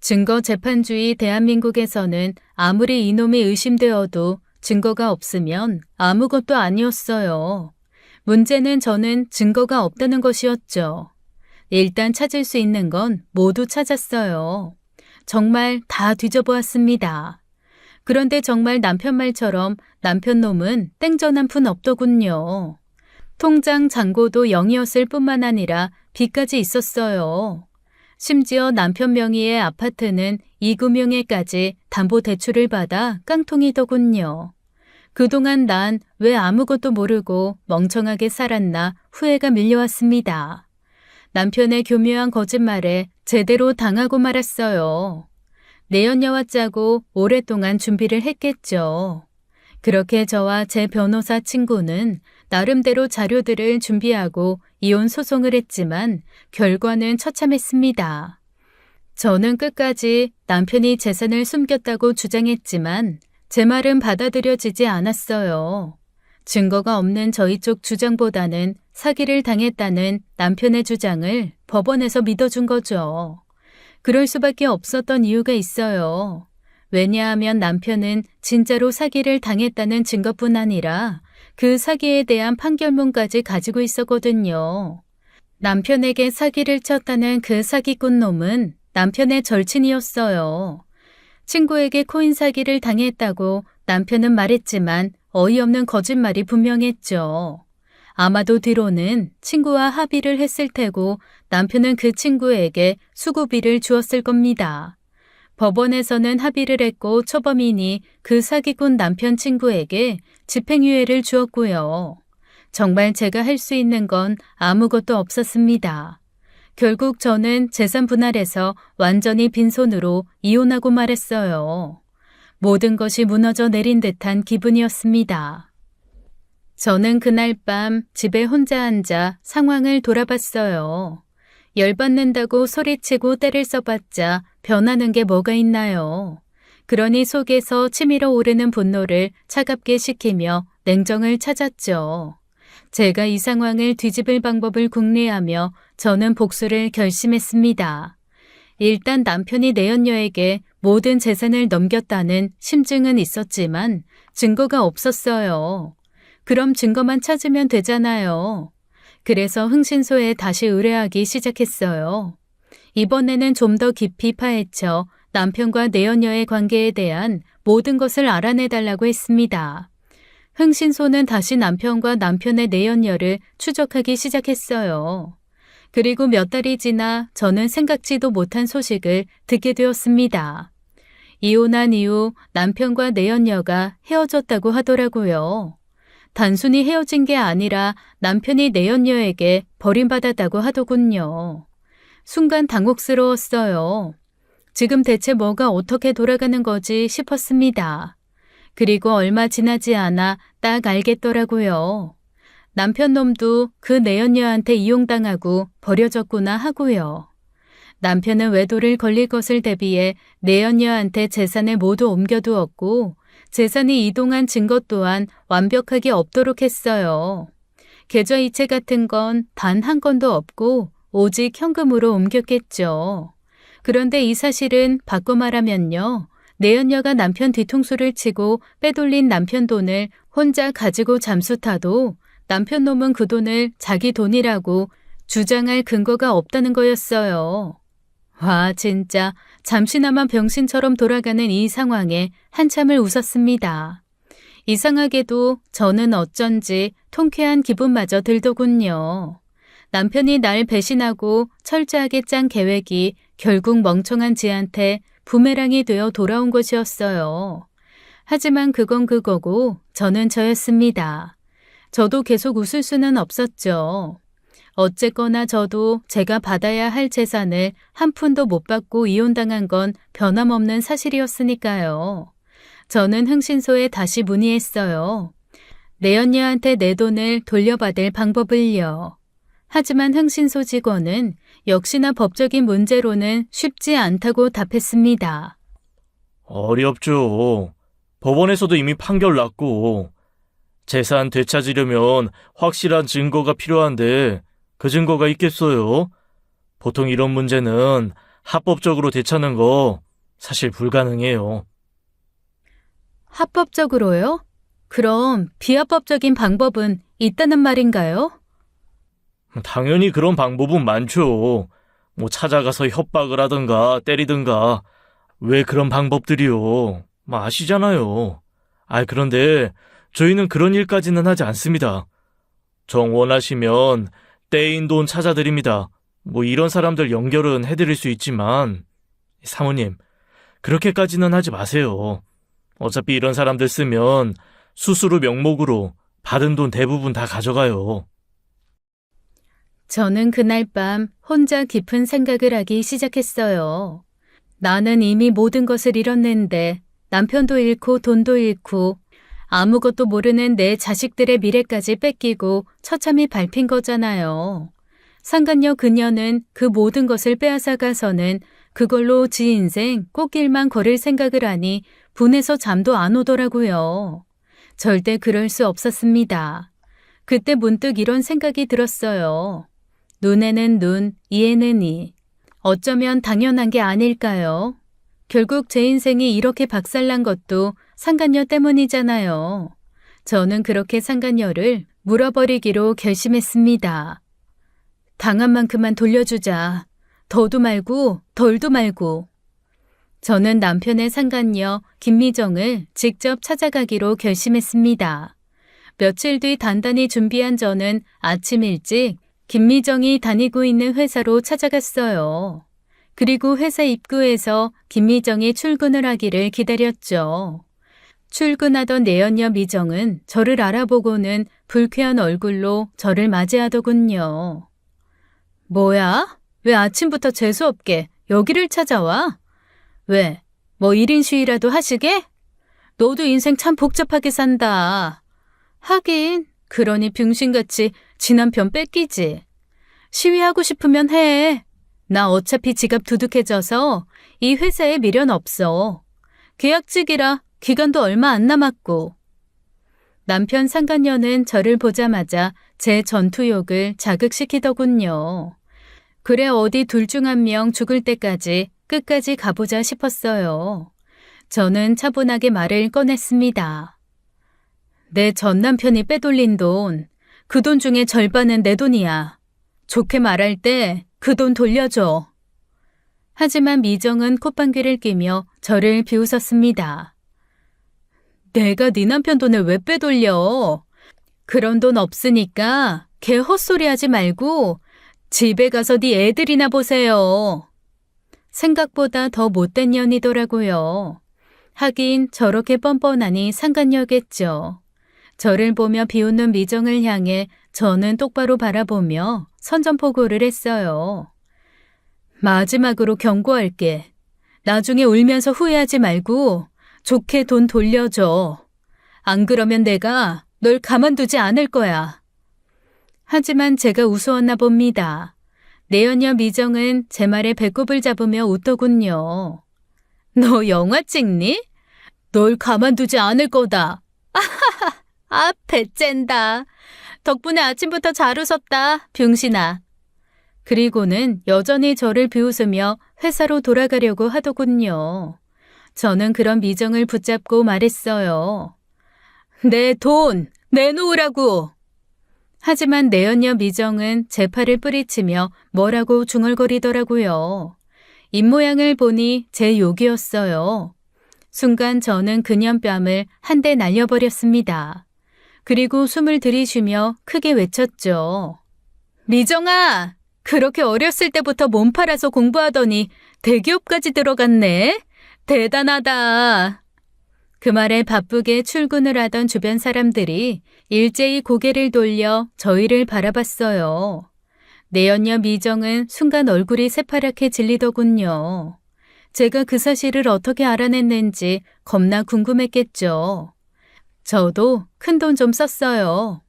증거 재판주의 대한민국에서는 아무리 이놈이 의심되어도 증거가 없으면 아무것도 아니었어요. 문제는 저는 증거가 없다는 것이었죠. 일단 찾을 수 있는 건 모두 찾았어요. 정말 다 뒤져보았습니다. 그런데 정말 남편 말처럼 남편 놈은 땡전 한 푼 없더군요. 통장 잔고도 0이었을 뿐만 아니라 빚까지 있었어요. 심지어 남편 명의의 아파트는 이금융에까지 담보대출을 받아 깡통이더군요. 그동안 난 왜 아무것도 모르고 멍청하게 살았나 후회가 밀려왔습니다. 남편의 교묘한 거짓말에 제대로 당하고 말았어요. 내연녀와 짜고 오랫동안 준비를 했겠죠. 그렇게 저와 제 변호사 친구는 나름대로 자료들을 준비하고 이혼 소송을 했지만 결과는 처참했습니다. 저는 끝까지 남편이 재산을 숨겼다고 주장했지만 제 말은 받아들여지지 않았어요. 증거가 없는 저희 쪽 주장보다는 사기를 당했다는 남편의 주장을 법원에서 믿어준 거죠. 그럴 수밖에 없었던 이유가 있어요. 왜냐하면 남편은 진짜로 사기를 당했다는 증거뿐 아니라 그 사기에 대한 판결문까지 가지고 있었거든요. 남편에게 사기를 쳤다는 그 사기꾼 놈은 남편의 절친이었어요. 친구에게 코인 사기를 당했다고 남편은 말했지만 어이없는 거짓말이 분명했죠. 아마도 뒤로는 친구와 합의를 했을 테고 남편은 그 친구에게 수고비를 주었을 겁니다. 법원에서는 합의를 했고 초범인이 그 사기꾼 남편 친구에게 집행유예를 주었고요. 정말 제가 할 수 있는 건 아무것도 없었습니다. 결국 저는 재산 분할해서 완전히 빈손으로 이혼하고 말했어요. 모든 것이 무너져 내린 듯한 기분이었습니다. 저는 그날 밤 집에 혼자 앉아 상황을 돌아봤어요. 열받는다고 소리치고 때를 써봤자 변하는 게 뭐가 있나요? 그러니 속에서 치밀어 오르는 분노를 차갑게 식히며 냉정을 찾았죠. 제가 이 상황을 뒤집을 방법을 궁리하며 저는 복수를 결심했습니다. 일단 남편이 내연녀에게 모든 재산을 넘겼다는 심증은 있었지만 증거가 없었어요. 그럼 증거만 찾으면 되잖아요. 그래서 흥신소에 다시 의뢰하기 시작했어요. 이번에는 좀 더 깊이 파헤쳐 남편과 내연녀의 관계에 대한 모든 것을 알아내달라고 했습니다. 흥신소는 다시 남편과 남편의 내연녀를 추적하기 시작했어요. 그리고 몇 달이 지나 저는 생각지도 못한 소식을 듣게 되었습니다. 이혼한 이후 남편과 내연녀가 헤어졌다고 하더라고요. 단순히 헤어진 게 아니라 남편이 내연녀에게 버림받았다고 하더군요. 순간 당혹스러웠어요. 지금 대체 뭐가 어떻게 돌아가는 거지 싶었습니다. 그리고 얼마 지나지 않아 딱 알겠더라고요. 남편 놈도 그 내연녀한테 이용당하고 버려졌구나 하고요. 남편은 외도를 걸릴 것을 대비해 내연녀한테 재산을 모두 옮겨두었고 재산이 이동한 증거 또한 완벽하게 없도록 했어요. 계좌이체 같은 건 단 한 건도 없고 오직 현금으로 옮겼겠죠. 그런데 이 사실은 바꿔 말하면요. 내연녀가 남편 뒤통수를 치고 빼돌린 남편 돈을 혼자 가지고 잠수 타도 남편 놈은 그 돈을 자기 돈이라고 주장할 근거가 없다는 거였어요. 와, 진짜 잠시나마 병신처럼 돌아가는 이 상황에 한참을 웃었습니다. 이상하게도 저는 어쩐지 통쾌한 기분마저 들더군요. 남편이 날 배신하고 철저하게 짠 계획이 결국 멍청한 지한테 부메랑이 되어 돌아온 것이었어요. 하지만 그건 그거고 저는 저였습니다. 저도 계속 웃을 수는 없었죠. 어쨌거나 저도 제가 받아야 할 재산을 한 푼도 못 받고 이혼당한 건 변함없는 사실이었으니까요. 저는 흥신소에 다시 문의했어요. 내연녀한테 내 돈을 돌려받을 방법을요. 하지만 흥신소 직원은 역시나 법적인 문제로는 쉽지 않다고 답했습니다. 어렵죠. 법원에서도 이미 판결 났고, 재산 되찾으려면 확실한 증거가 필요한데 그 증거가 있겠어요? 보통 이런 문제는 합법적으로 되찾는 거 사실 불가능해요. 합법적으로요? 그럼 비합법적인 방법은 있다는 말인가요? 당연히 그런 방법은 많죠. 뭐 찾아가서 협박을 하든가 때리든가. 왜 그런 방법들이요? 뭐 아시잖아요. 그런데 저희는 그런 일까지는 하지 않습니다. 정 원하시면 떼인 돈 찾아드립니다. 뭐 이런 사람들 연결은 해드릴 수 있지만, 사모님, 그렇게까지는 하지 마세요. 어차피 이런 사람들 쓰면 수수료 명목으로 받은 돈 대부분 다 가져가요. 저는 그날 밤 혼자 깊은 생각을 하기 시작했어요. 나는 이미 모든 것을 잃었는데 남편도 잃고 돈도 잃고 아무것도 모르는 내 자식들의 미래까지 뺏기고 처참히 밟힌 거잖아요. 상간녀 그녀는 그 모든 것을 빼앗아 가서는 그걸로 지 인생 꽃길만 걸을 생각을 하니 분해서 잠도 안 오더라고요. 절대 그럴 수 없었습니다. 그때 문득 이런 생각이 들었어요. 눈에는 눈, 이에는 이. 어쩌면 당연한 게 아닐까요? 결국 제 인생이 이렇게 박살난 것도 상간녀 때문이잖아요. 저는 그렇게 상간녀를 물어버리기로 결심했습니다. 당한 만큼만 돌려주자. 더도 말고 덜도 말고. 저는 남편의 상간녀 김미정을 직접 찾아가기로 결심했습니다. 며칠 뒤 단단히 준비한 저는 아침 일찍 김미정이 다니고 있는 회사로 찾아갔어요. 그리고 회사 입구에서 김미정이 출근을 하기를 기다렸죠. 출근하던 내연녀 미정은 저를 알아보고는 불쾌한 얼굴로 저를 맞이하더군요. 뭐야? 왜 아침부터 재수없게 여기를 찾아와? 왜? 뭐 1인 시위라도 하시게? 너도 인생 참 복잡하게 산다. 하긴 그러니 병신같이 지 남편 뺏기지. 시위하고 싶으면 해. 나 어차피 지갑 두둑해져서 이 회사에 미련 없어. 계약직이라 기간도 얼마 안 남았고. 남편 상간녀는 저를 보자마자 제 전투욕을 자극시키더군요. 그래 어디 둘 중 한 명 죽을 때까지 끝까지 가보자 싶었어요. 저는 차분하게 말을 꺼냈습니다. 내 전 남편이 빼돌린 돈, 그 돈 중에 절반은 내 돈이야. 좋게 말할 때 그 돈 돌려줘. 하지만 미정은 콧방귀를 뀌며 저를 비웃었습니다. 내가 네 남편 돈을 왜 빼돌려? 그런 돈 없으니까 걔 헛소리 하지 말고 집에 가서 네 애들이나 보세요. 생각보다 더 못된 년이더라고요. 하긴 저렇게 뻔뻔하니 상간녀겠죠. 저를 보며 비웃는 미정을 향해 저는 똑바로 바라보며 선전포고를 했어요. 마지막으로 경고할게. 나중에 울면서 후회하지 말고 좋게 돈 돌려줘. 안 그러면 내가 널 가만두지 않을 거야. 하지만 제가 우스웠나 봅니다. 내연녀 미정은 제 말에 배꼽을 잡으며 웃더군요. 너 영화 찍니? 널 가만두지 않을 거다. 아, 배쨘다. 덕분에 아침부터 잘 웃었다, 병신아. 그리고는 여전히 저를 비웃으며 회사로 돌아가려고 하더군요. 저는 그런 미정을 붙잡고 말했어요. 내 돈 내놓으라고. 하지만 내연녀 미정은 제 팔을 뿌리치며 뭐라고 중얼거리더라고요. 입모양을 보니 제 욕이었어요. 순간 저는 그녀 뺨을 한 대 날려버렸습니다. 그리고 숨을 들이쉬며 크게 외쳤죠. 미정아! 그렇게 어렸을 때부터 몸 팔아서 공부하더니 대기업까지 들어갔네? 대단하다. 그 말에 바쁘게 출근을 하던 주변 사람들이 일제히 고개를 돌려 저희를 바라봤어요. 내연녀 미정은 순간 얼굴이 새파랗게 질리더군요. 제가 그 사실을 어떻게 알아냈는지 겁나 궁금했겠죠. 저도 큰돈 좀 썼어요.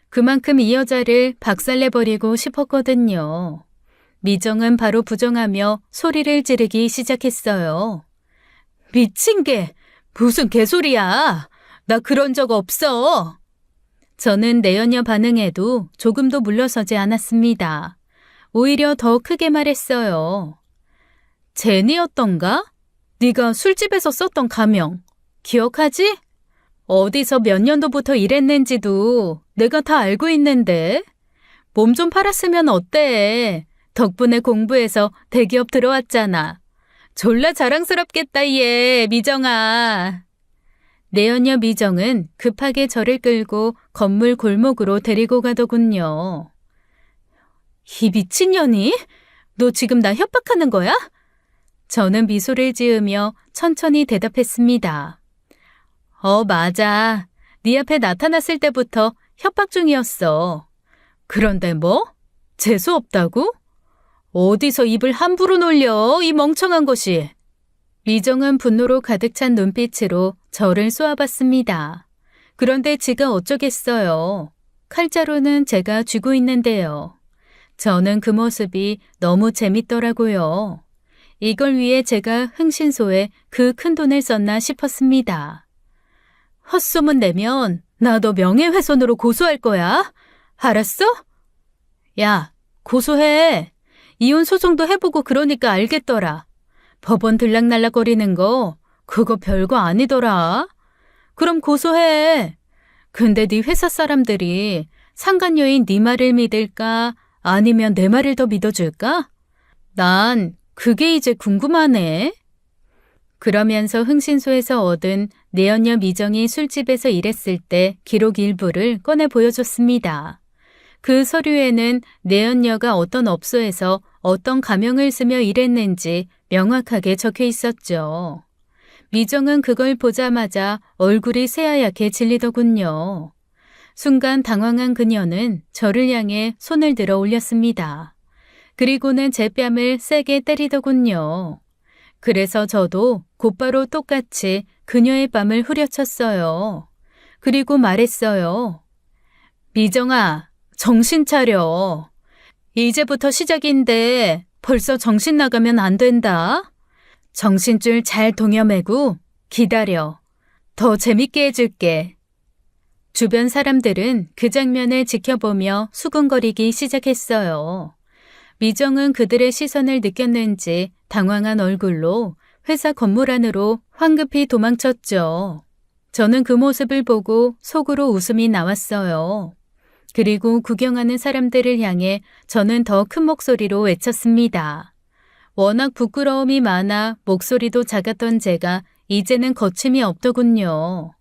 그만큼 이 여자를 박살내버리고 싶었거든요. 미정은 바로 부정하며 소리를 지르기 시작했어요. 미친 게 무슨 개소리야. 나 그런 적 없어. 저는 내연녀 반응에도 조금도 물러서지 않았습니다. 오히려 더 크게 말했어요. 제니였던가? 네가 술집에서 썼던 가명. 기억하지? 어디서 몇 년도부터 일했는지도 내가 다 알고 있는데. 몸 좀 팔았으면 어때? 덕분에 공부해서 대기업 들어왔잖아. 졸라 자랑스럽겠다 얘, 미정아. 내연녀 미정은 급하게 저를 끌고 건물 골목으로 데리고 가더군요. 이 미친년이? 너 지금 나 협박하는 거야? 저는 미소를 지으며 천천히 대답했습니다. 맞아. 네 앞에 나타났을 때부터 협박 중이었어. 그런데 뭐? 재수 없다고? 어디서 입을 함부로 놀려, 이 멍청한 것이. 미정은 분노로 가득 찬 눈빛으로 저를 쏘아봤습니다. 그런데 지가 어쩌겠어요. 칼자루는 제가 쥐고 있는데요. 저는 그 모습이 너무 재밌더라고요. 이걸 위해 제가 흥신소에 그 큰 돈을 썼나 싶었습니다. 헛소문 내면 나 너 명예훼손으로 고소할 거야. 알았어? 야, 고소해. 이혼 소송도 해보고 그러니까 알겠더라. 법원 들락날락거리는 거 그거 별거 아니더라. 그럼 고소해. 근데 네 회사 사람들이 상간녀인 네 말을 믿을까? 아니면 내 말을 더 믿어줄까? 난 그게 이제 궁금하네. 그러면서 흥신소에서 얻은 내연녀 미정이 술집에서 일했을 때 기록 일부를 꺼내 보여줬습니다. 그 서류에는 내연녀가 어떤 업소에서 어떤 가명을 쓰며 일했는지 명확하게 적혀 있었죠. 미정은 그걸 보자마자 얼굴이 새하얗게 질리더군요. 순간 당황한 그녀는 저를 향해 손을 들어 올렸습니다. 그리고는 제 뺨을 세게 때리더군요. 그래서 저도 곧바로 똑같이 그녀의 뺨을 후려쳤어요. 그리고 말했어요. 미정아, 정신 차려. 이제부터 시작인데 벌써 정신 나가면 안 된다. 정신줄 잘 동여매고 기다려. 더 재밌게 해줄게. 주변 사람들은 그 장면을 지켜보며 수군거리기 시작했어요. 미정은 그들의 시선을 느꼈는지 당황한 얼굴로 회사 건물 안으로 황급히 도망쳤죠. 저는 그 모습을 보고 속으로 웃음이 나왔어요. 그리고 구경하는 사람들을 향해 저는 더 큰 목소리로 외쳤습니다. 워낙 부끄러움이 많아 목소리도 작았던 제가 이제는 거침이 없더군요.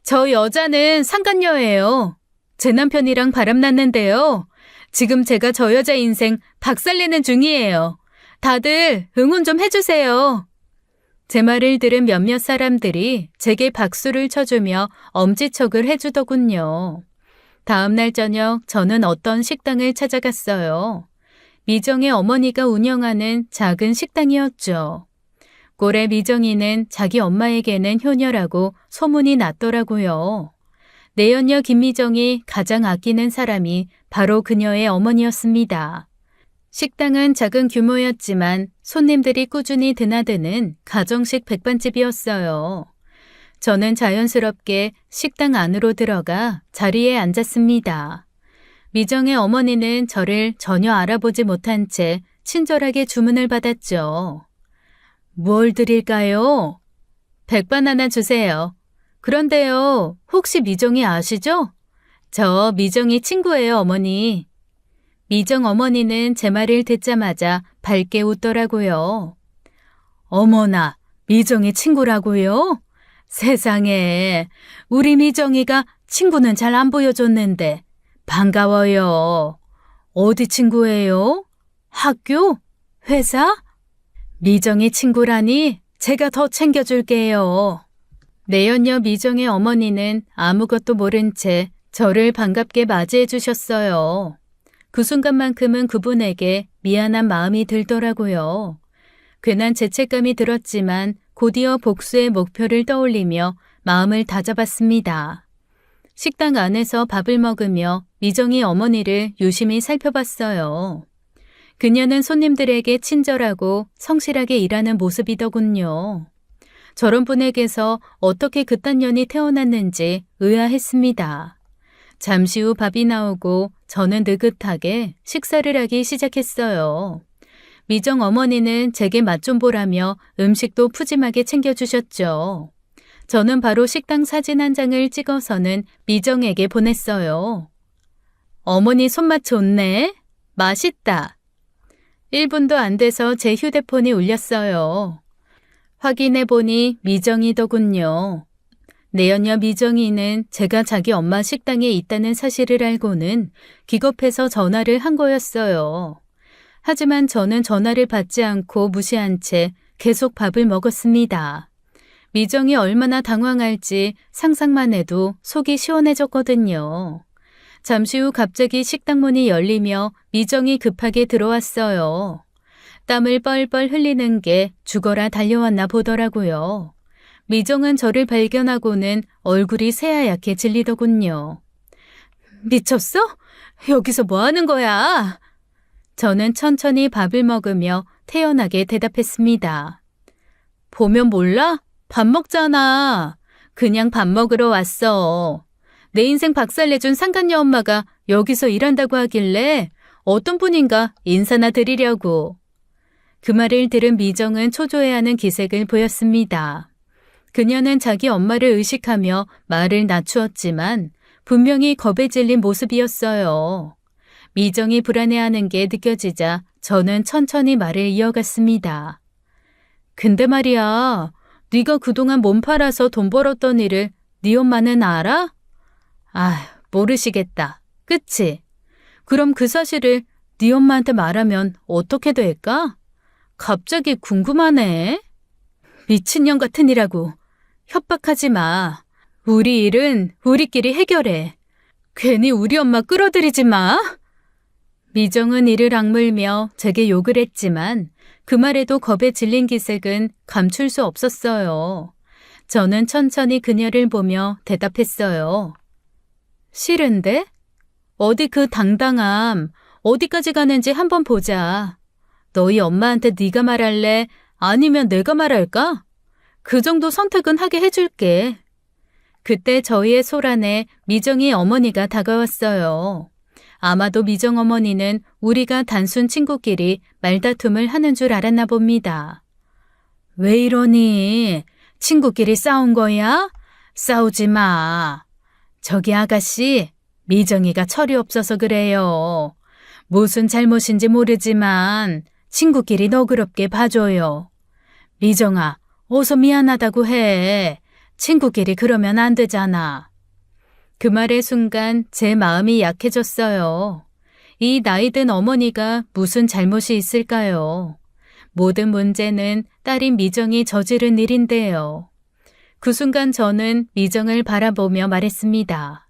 저 여자는 상간녀예요. 제 남편이랑 바람났는데요. 지금 제가 저 여자 인생 박살내는 중이에요. 다들 응원 좀 해주세요. 제 말을 들은 몇몇 사람들이 제게 박수를 쳐주며 엄지척을 해주더군요. 다음 날 저녁 저는 어떤 식당을 찾아갔어요. 미정의 어머니가 운영하는 작은 식당이었죠. 꼴의 미정이는 자기 엄마에게는 효녀라고 소문이 났더라고요. 내연녀 김미정이 가장 아끼는 사람이 바로 그녀의 어머니였습니다. 식당은 작은 규모였지만 손님들이 꾸준히 드나드는 가정식 백반집이었어요. 저는 자연스럽게 식당 안으로 들어가 자리에 앉았습니다. 미정의 어머니는 저를 전혀 알아보지 못한 채 친절하게 주문을 받았죠. 뭘 드릴까요? 백반 하나 주세요. 그런데요, 혹시 미정이 아시죠? 저 미정이 친구예요, 어머니. 미정 어머니는 제 말을 듣자마자 밝게 웃더라고요. 어머나, 미정이 친구라고요? 세상에, 우리 미정이가 친구는 잘 안 보여줬는데 반가워요. 어디 친구예요? 학교? 회사? 미정이 친구라니 제가 더 챙겨줄게요. 내연녀 미정의 어머니는 아무것도 모른 채 저를 반갑게 맞이해 주셨어요. 그 순간만큼은 그분에게 미안한 마음이 들더라고요. 괜한 죄책감이 들었지만 곧이어 복수의 목표를 떠올리며 마음을 다잡았습니다. 식당 안에서 밥을 먹으며 미정이 어머니를 유심히 살펴봤어요. 그녀는 손님들에게 친절하고 성실하게 일하는 모습이더군요. 저런 분에게서 어떻게 그딴 년이 태어났는지 의아했습니다. 잠시 후 밥이 나오고 저는 느긋하게 식사를 하기 시작했어요. 미정 어머니는 제게 맛 좀 보라며 음식도 푸짐하게 챙겨주셨죠. 저는 바로 식당 사진 한 장을 찍어서는 미정에게 보냈어요. 어머니 손맛 좋네. 맛있다. 1분도 안 돼서 제 휴대폰이 울렸어요. 확인해보니 미정이더군요. 내연녀 미정이는 제가 자기 엄마 식당에 있다는 사실을 알고는 기겁해서 전화를 한 거였어요. 하지만 저는 전화를 받지 않고 무시한 채 계속 밥을 먹었습니다. 미정이 얼마나 당황할지 상상만 해도 속이 시원해졌거든요. 잠시 후 갑자기 식당 문이 열리며 미정이 급하게 들어왔어요. 땀을 뻘뻘 흘리는 게 죽어라 달려왔나 보더라고요. 미정은 저를 발견하고는 얼굴이 새하얗게 질리더군요. 미쳤어? 여기서 뭐 하는 거야? 저는 천천히 밥을 먹으며 태연하게 대답했습니다. 보면 몰라? 밥 먹잖아. 그냥 밥 먹으러 왔어. 내 인생 박살내준 상간녀 엄마가 여기서 일한다고 하길래 어떤 분인가 인사나 드리려고. 그 말을 들은 미정은 초조해하는 기색을 보였습니다. 그녀는 자기 엄마를 의식하며 말을 낮추었지만 분명히 겁에 질린 모습이었어요. 미정이 불안해하는 게 느껴지자 저는 천천히 말을 이어갔습니다. 근데 말이야, 네가 그동안 몸 팔아서 돈 벌었던 일을 네 엄마는 알아? 아, 모르시겠다. 그치? 그럼 그 사실을 네 엄마한테 말하면 어떻게 될까? 갑자기 궁금하네. 미친년 같은 이라고. 협박하지 마. 우리 일은 우리끼리 해결해. 괜히 우리 엄마 끌어들이지 마. 미정은 이를 악물며 제게 욕을 했지만 그 말에도 겁에 질린 기색은 감출 수 없었어요. 저는 천천히 그녀를 보며 대답했어요. 싫은데? 어디 그 당당함 어디까지 가는지 한번 보자. 너희 엄마한테 네가 말할래? 아니면 내가 말할까? 그 정도 선택은 하게 해줄게. 그때 저희의 소란에 미정이 어머니가 다가왔어요. 아마도 미정 어머니는 우리가 단순 친구끼리 말다툼을 하는 줄 알았나 봅니다. 왜 이러니? 친구끼리 싸운 거야? 싸우지 마. 저기 아가씨, 미정이가 철이 없어서 그래요. 무슨 잘못인지 모르지만 친구끼리 너그럽게 봐줘요. 미정아, 어서 미안하다고 해. 친구끼리 그러면 안 되잖아. 그 말의 순간 제 마음이 약해졌어요. 이 나이든 어머니가 무슨 잘못이 있을까요? 모든 문제는 딸인 미정이 저지른 일인데요. 그 순간 저는 미정을 바라보며 말했습니다.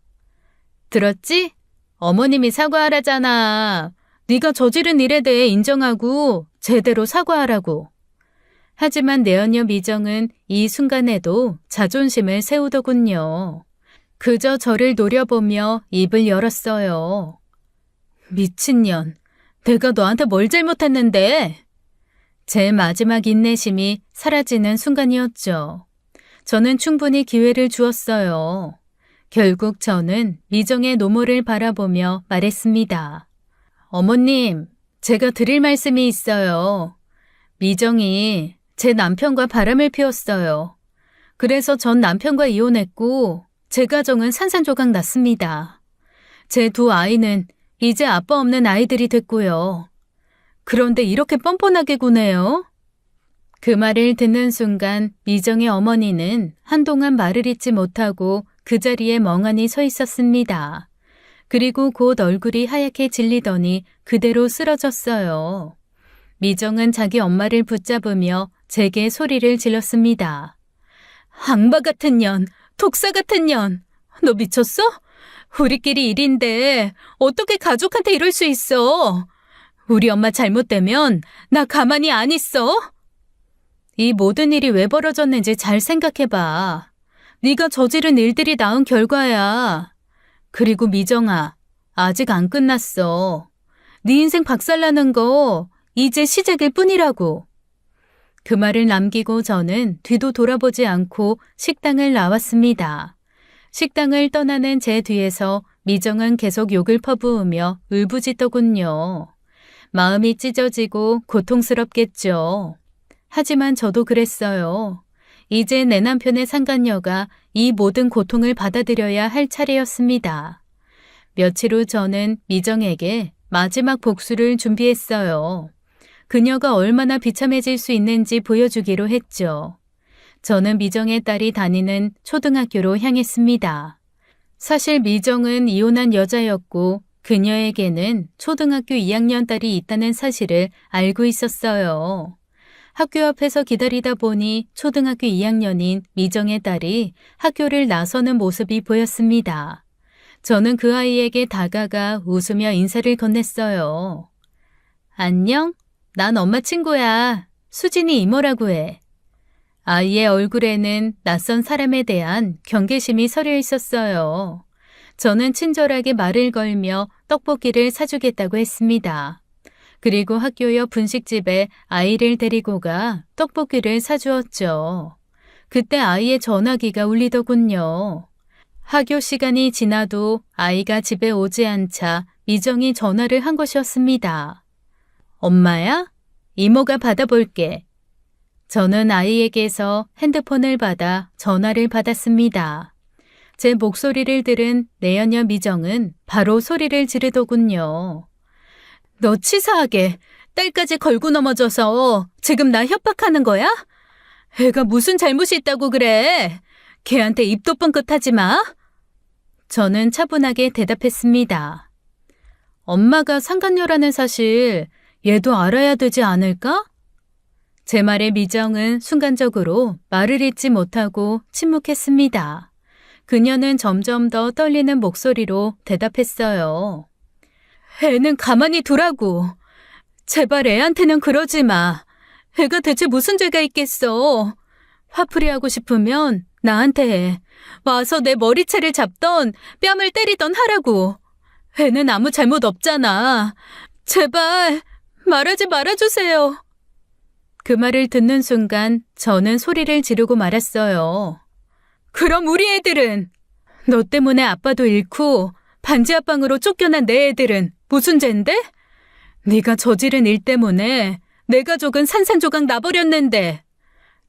들었지? 어머님이 사과하라잖아. 네가 저지른 일에 대해 인정하고 제대로 사과하라고. 하지만 내연녀 미정은 이 순간에도 자존심을 세우더군요. 그저 저를 노려보며 입을 열었어요. 미친년, 내가 너한테 뭘 잘못했는데? 제 마지막 인내심이 사라지는 순간이었죠. 저는 충분히 기회를 주었어요. 결국 저는 미정의 노모를 바라보며 말했습니다. 어머님, 제가 드릴 말씀이 있어요. 미정이 제 남편과 바람을 피웠어요. 그래서 전 남편과 이혼했고 제 가정은 산산조각 났습니다. 제 두 아이는 이제 아빠 없는 아이들이 됐고요. 그런데 이렇게 뻔뻔하게 구네요. 그 말을 듣는 순간 미정의 어머니는 한동안 말을 잇지 못하고 그 자리에 멍하니 서 있었습니다. 그리고 곧 얼굴이 하얗게 질리더니 그대로 쓰러졌어요. 미정은 자기 엄마를 붙잡으며 제게 소리를 질렀습니다. 악마 같은 년, 독사 같은 년, 너 미쳤어? 우리끼리 일인데 어떻게 가족한테 이럴 수 있어? 우리 엄마 잘못되면 나 가만히 안 있어? 이 모든 일이 왜 벌어졌는지 잘 생각해봐. 네가 저지른 일들이 낳은 결과야. 그리고 미정아, 아직 안 끝났어. 네 인생 박살나는 거 이제 시작일 뿐이라고. 그 말을 남기고 저는 뒤도 돌아보지 않고 식당을 나왔습니다. 식당을 떠나는 제 뒤에서 미정은 계속 욕을 퍼부으며 울부짖더군요. 마음이 찢어지고 고통스럽겠죠. 하지만 저도 그랬어요. 이제 내 남편의 상간녀가 이 모든 고통을 받아들여야 할 차례였습니다. 며칠 후 저는 미정에게 마지막 복수를 준비했어요. 그녀가 얼마나 비참해질 수 있는지 보여주기로 했죠. 저는 미정의 딸이 다니는 초등학교로 향했습니다. 사실 미정은 이혼한 여자였고 그녀에게는 초등학교 2학년 딸이 있다는 사실을 알고 있었어요. 학교 앞에서 기다리다 보니 초등학교 2학년인 미정의 딸이 학교를 나서는 모습이 보였습니다. 저는 그 아이에게 다가가 웃으며 인사를 건넸어요. 안녕? 난 엄마 친구야. 수진이 이모라고 해. 아이의 얼굴에는 낯선 사람에 대한 경계심이 서려 있었어요. 저는 친절하게 말을 걸며 떡볶이를 사주겠다고 했습니다. 그리고 학교 옆 분식집에 아이를 데리고 가 떡볶이를 사주었죠. 그때 아이의 전화기가 울리더군요. 학교 시간이 지나도 아이가 집에 오지 않자 미정이 전화를 한 것이었습니다. 엄마야? 이모가 받아볼게. 저는 아이에게서 핸드폰을 받아 전화를 받았습니다. 제 목소리를 들은 내연녀 미정은 바로 소리를 지르더군요. 너 치사하게 딸까지 걸고 넘어져서 지금 나 협박하는 거야? 애가 무슨 잘못이 있다고 그래? 걔한테 입도 뻥끗하지 마. 저는 차분하게 대답했습니다. 엄마가 상간녀라는 사실 얘도 알아야 되지 않을까? 제 말에 미정은 순간적으로 말을 잇지 못하고 침묵했습니다. 그녀는 점점 더 떨리는 목소리로 대답했어요. 애는 가만히 두라고. 제발 애한테는 그러지 마. 애가 대체 무슨 죄가 있겠어. 화풀이하고 싶으면 나한테 해. 와서 내 머리채를 잡던 뺨을 때리던 하라고. 애는 아무 잘못 없잖아. 제발 말하지 말아주세요. 그 말을 듣는 순간 저는 소리를 지르고 말았어요. 그럼 우리 애들은? 너 때문에 아빠도 잃고 반지하방으로 쫓겨난 내 애들은 무슨 죄인데? 네가 저지른 일 때문에 내 가족은 산산조각 나버렸는데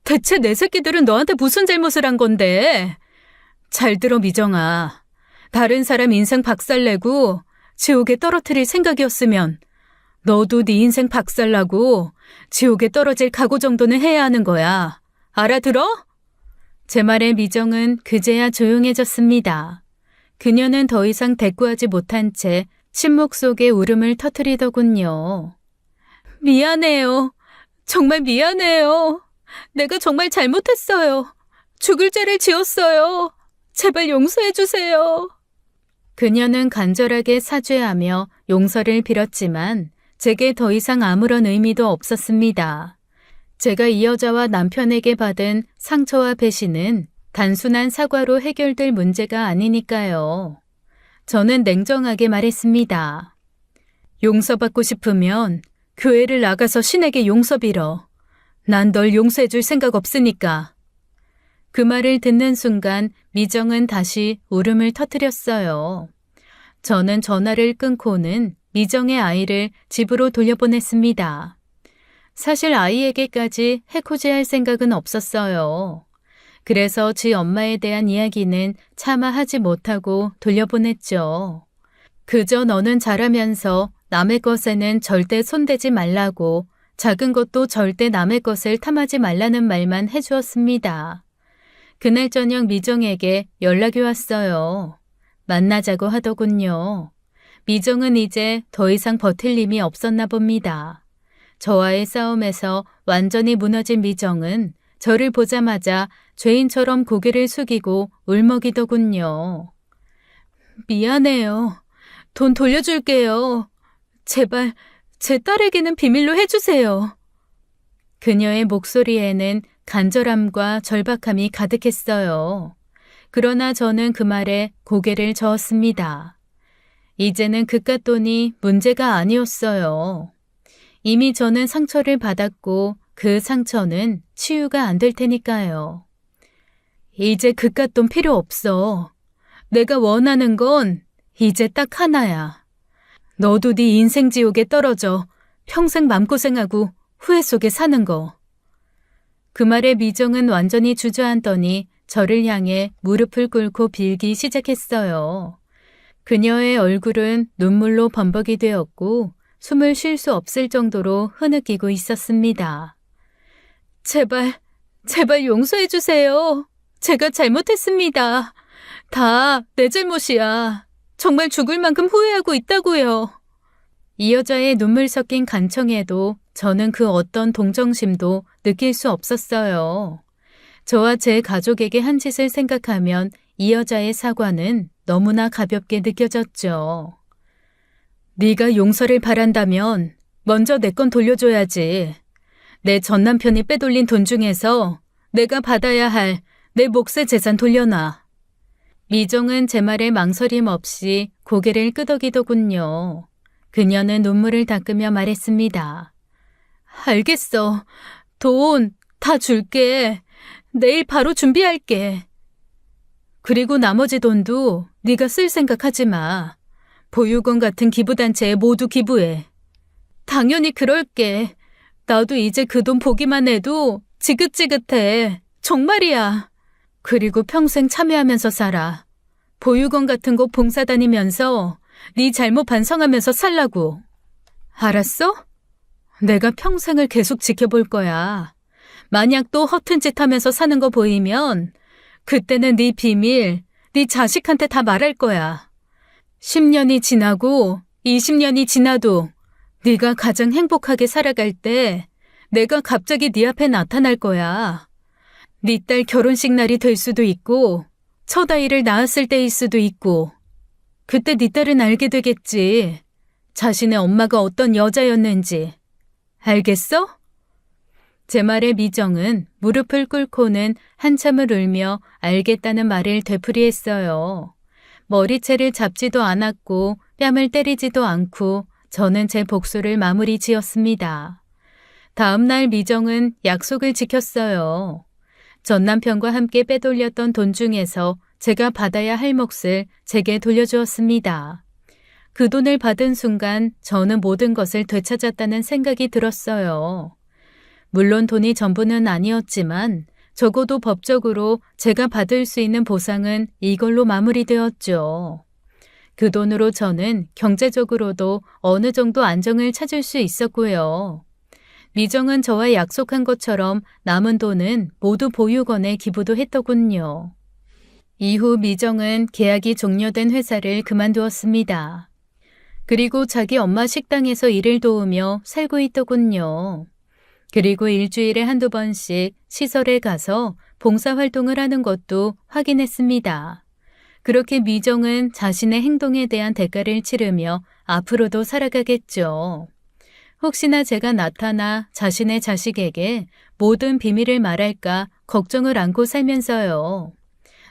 대체 내 새끼들은 너한테 무슨 잘못을 한 건데? 잘 들어 미정아. 다른 사람 인생 박살내고 지옥에 떨어뜨릴 생각이었으면 너도 네 인생 박살나고 지옥에 떨어질 각오 정도는 해야 하는 거야. 알아들어? 제 말에 미정은 그제야 조용해졌습니다. 그녀는 더 이상 대꾸하지 못한 채 침묵 속에 울음을 터뜨리더군요. 미안해요. 정말 미안해요. 내가 정말 잘못했어요. 죽을 죄를 지었어요. 제발 용서해 주세요. 그녀는 간절하게 사죄하며 용서를 빌었지만 제게 더 이상 아무런 의미도 없었습니다. 제가 이 여자와 남편에게 받은 상처와 배신은 단순한 사과로 해결될 문제가 아니니까요. 저는 냉정하게 말했습니다. 용서받고 싶으면 교회를 나가서 신에게 용서 빌어. 난 널 용서해 줄 생각 없으니까. 그 말을 듣는 순간 미정은 다시 울음을 터뜨렸어요. 저는 전화를 끊고는 미정의 아이를 집으로 돌려보냈습니다. 사실 아이에게까지 해코지할 생각은 없었어요. 그래서 지 엄마에 대한 이야기는 차마 하지 못하고 돌려보냈죠. 그저 너는 잘하면서 남의 것에는 절대 손대지 말라고 작은 것도 절대 남의 것을 탐하지 말라는 말만 해주었습니다. 그날 저녁 미정에게 연락이 왔어요. 만나자고 하더군요. 미정은 이제 더 이상 버틸 힘이 없었나 봅니다. 저와의 싸움에서 완전히 무너진 미정은 저를 보자마자 죄인처럼 고개를 숙이고 울먹이더군요. 미안해요. 돈 돌려줄게요. 제발 제 딸에게는 비밀로 해주세요. 그녀의 목소리에는 간절함과 절박함이 가득했어요. 그러나 저는 그 말에 고개를 저었습니다. 이제는 그깟 돈이 문제가 아니었어요. 이미 저는 상처를 받았고 그 상처는 치유가 안 될 테니까요. 이제 그깟 돈 필요 없어. 내가 원하는 건 이제 딱 하나야. 너도 네 인생 지옥에 떨어져 평생 맘고생하고 후회 속에 사는 거. 그 말에 미정은 완전히 주저앉더니 저를 향해 무릎을 꿇고 빌기 시작했어요. 그녀의 얼굴은 눈물로 범벅이 되었고 숨을 쉴 수 없을 정도로 흐느끼고 있었습니다. 제발 용서해 주세요. 제가 잘못했습니다. 다 내 잘못이야. 정말 죽을 만큼 후회하고 있다고요. 이 여자의 눈물 섞인 간청에도 저는 그 어떤 동정심도 느낄 수 없었어요. 저와 제 가족에게 한 짓을 생각하면 이 여자의 사과는 너무나 가볍게 느껴졌죠. 네가 용서를 바란다면 먼저 내 건 돌려줘야지. 내 전남편이 빼돌린 돈 중에서 내가 받아야 할 내 몫의 재산 돌려놔. 미정은 제 말에 망설임 없이 고개를 끄덕이더군요. 그녀는 눈물을 닦으며 말했습니다. 알겠어. 돈 다 줄게. 내일 바로 준비할게. 그리고 나머지 돈도 네가 쓸 생각하지 마. 보육원 같은 기부단체에 모두 기부해. 당연히 그럴게. 나도 이제 그 돈 보기만 해도 지긋지긋해. 정말이야. 그리고 평생 참여하면서 살아. 보육원 같은 곳 봉사 다니면서 네 잘못 반성하면서 살라고. 알았어? 내가 평생을 계속 지켜볼 거야. 만약 또 허튼 짓 하면서 사는 거 보이면 그때는 네 비밀, 네 자식한테 다 말할 거야. 10년이 지나고 20년이 지나도 네가 가장 행복하게 살아갈 때 내가 갑자기 네 앞에 나타날 거야. 네 딸 결혼식 날이 될 수도 있고 첫 아이를 낳았을 때일 수도 있고 그때 네 딸은 알게 되겠지. 자신의 엄마가 어떤 여자였는지. 알겠어? 제 말에 미정은 무릎을 꿇고는 한참을 울며 알겠다는 말을 되풀이했어요. 머리채를 잡지도 않았고 뺨을 때리지도 않고 저는 제 복수를 마무리 지었습니다. 다음 날 미정은 약속을 지켰어요. 전 남편과 함께 빼돌렸던 돈 중에서 제가 받아야 할 몫을 제게 돌려주었습니다. 그 돈을 받은 순간 저는 모든 것을 되찾았다는 생각이 들었어요. 물론 돈이 전부는 아니었지만 적어도 법적으로 제가 받을 수 있는 보상은 이걸로 마무리되었죠. 그 돈으로 저는 경제적으로도 어느 정도 안정을 찾을 수 있었고요. 미정은 저와 약속한 것처럼 남은 돈은 모두 보육원에 기부도 했더군요. 이후 미정은 계약이 종료된 회사를 그만두었습니다. 그리고 자기 엄마 식당에서 일을 도우며 살고 있더군요. 그리고 일주일에 한두 번씩 시설에 가서 봉사활동을 하는 것도 확인했습니다. 그렇게 미정은 자신의 행동에 대한 대가를 치르며 앞으로도 살아가겠죠. 혹시나 제가 나타나 자신의 자식에게 모든 비밀을 말할까 걱정을 안고 살면서요.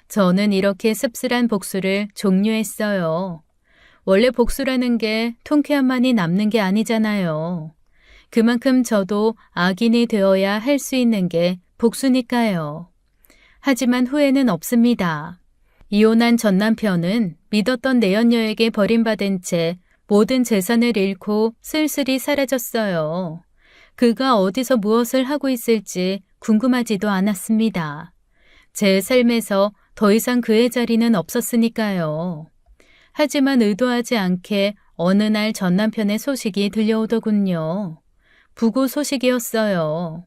저는 이렇게 씁쓸한 복수를 종료했어요. 원래 복수라는 게 통쾌함만이 남는 게 아니잖아요. 그만큼 저도 악인이 되어야 할 수 있는 게 복수니까요. 하지만 후회는 없습니다. 이혼한 전 남편은 믿었던 내연녀에게 버림받은 채 모든 재산을 잃고 쓸쓸히 사라졌어요. 그가 어디서 무엇을 하고 있을지 궁금하지도 않았습니다. 제 삶에서 더 이상 그의 자리는 없었으니까요. 하지만 의도하지 않게 어느 날 전 남편의 소식이 들려오더군요. 부고 소식이었어요.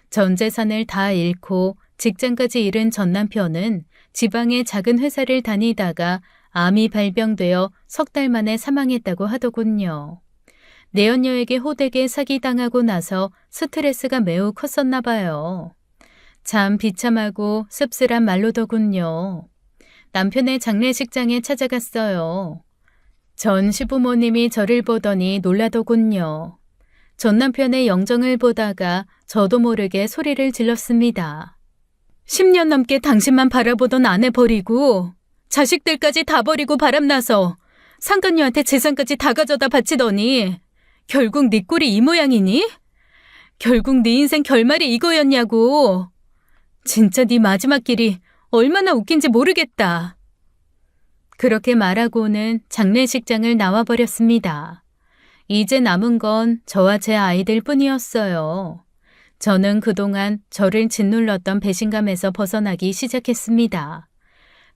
전 재산을 다 잃고 직장까지 잃은 전 남편은 지방의 작은 회사를 다니다가 암이 발병되어 석 달 만에 사망했다고 하더군요. 내연녀에게 호되게 사기당하고 나서 스트레스가 매우 컸었나 봐요. 참 비참하고 씁쓸한 말로더군요. 남편의 장례식장에 찾아갔어요. 전 시부모님이 저를 보더니 놀라더군요. 전 남편의 영정을 보다가 저도 모르게 소리를 질렀습니다. 10년 넘게 당신만 바라보던 아내 버리고 자식들까지 다 버리고 바람나서 상간녀한테 재산까지 다 가져다 바치더니 결국 네 꼴이 이 모양이니? 결국 네 인생 결말이 이거였냐고. 진짜 네 마지막 길이 얼마나 웃긴지 모르겠다. 그렇게 말하고는 장례식장을 나와버렸습니다. 이제 남은 건 저와 제 아이들 뿐이었어요. 저는 그동안 저를 짓눌렀던 배신감에서 벗어나기 시작했습니다.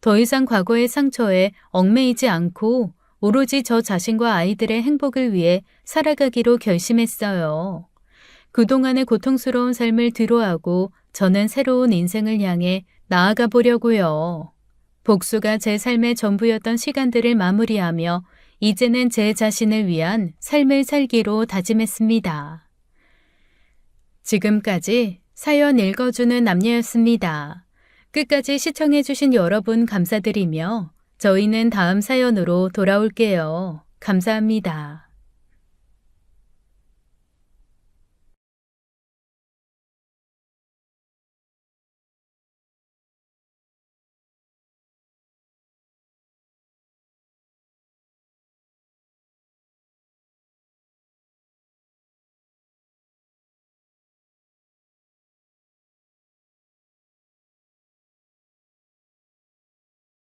더 이상 과거의 상처에 얽매이지 않고 오로지 저 자신과 아이들의 행복을 위해 살아가기로 결심했어요. 그동안의 고통스러운 삶을 뒤로하고 저는 새로운 인생을 향해 나아가 보려고요. 복수가 제 삶의 전부였던 시간들을 마무리하며 이제는 제 자신을 위한 삶을 살기로 다짐했습니다. 지금까지 사연 읽어주는 남녀였습니다. 끝까지 시청해주신 여러분 감사드리며 저희는 다음 사연으로 돌아올게요. 감사합니다.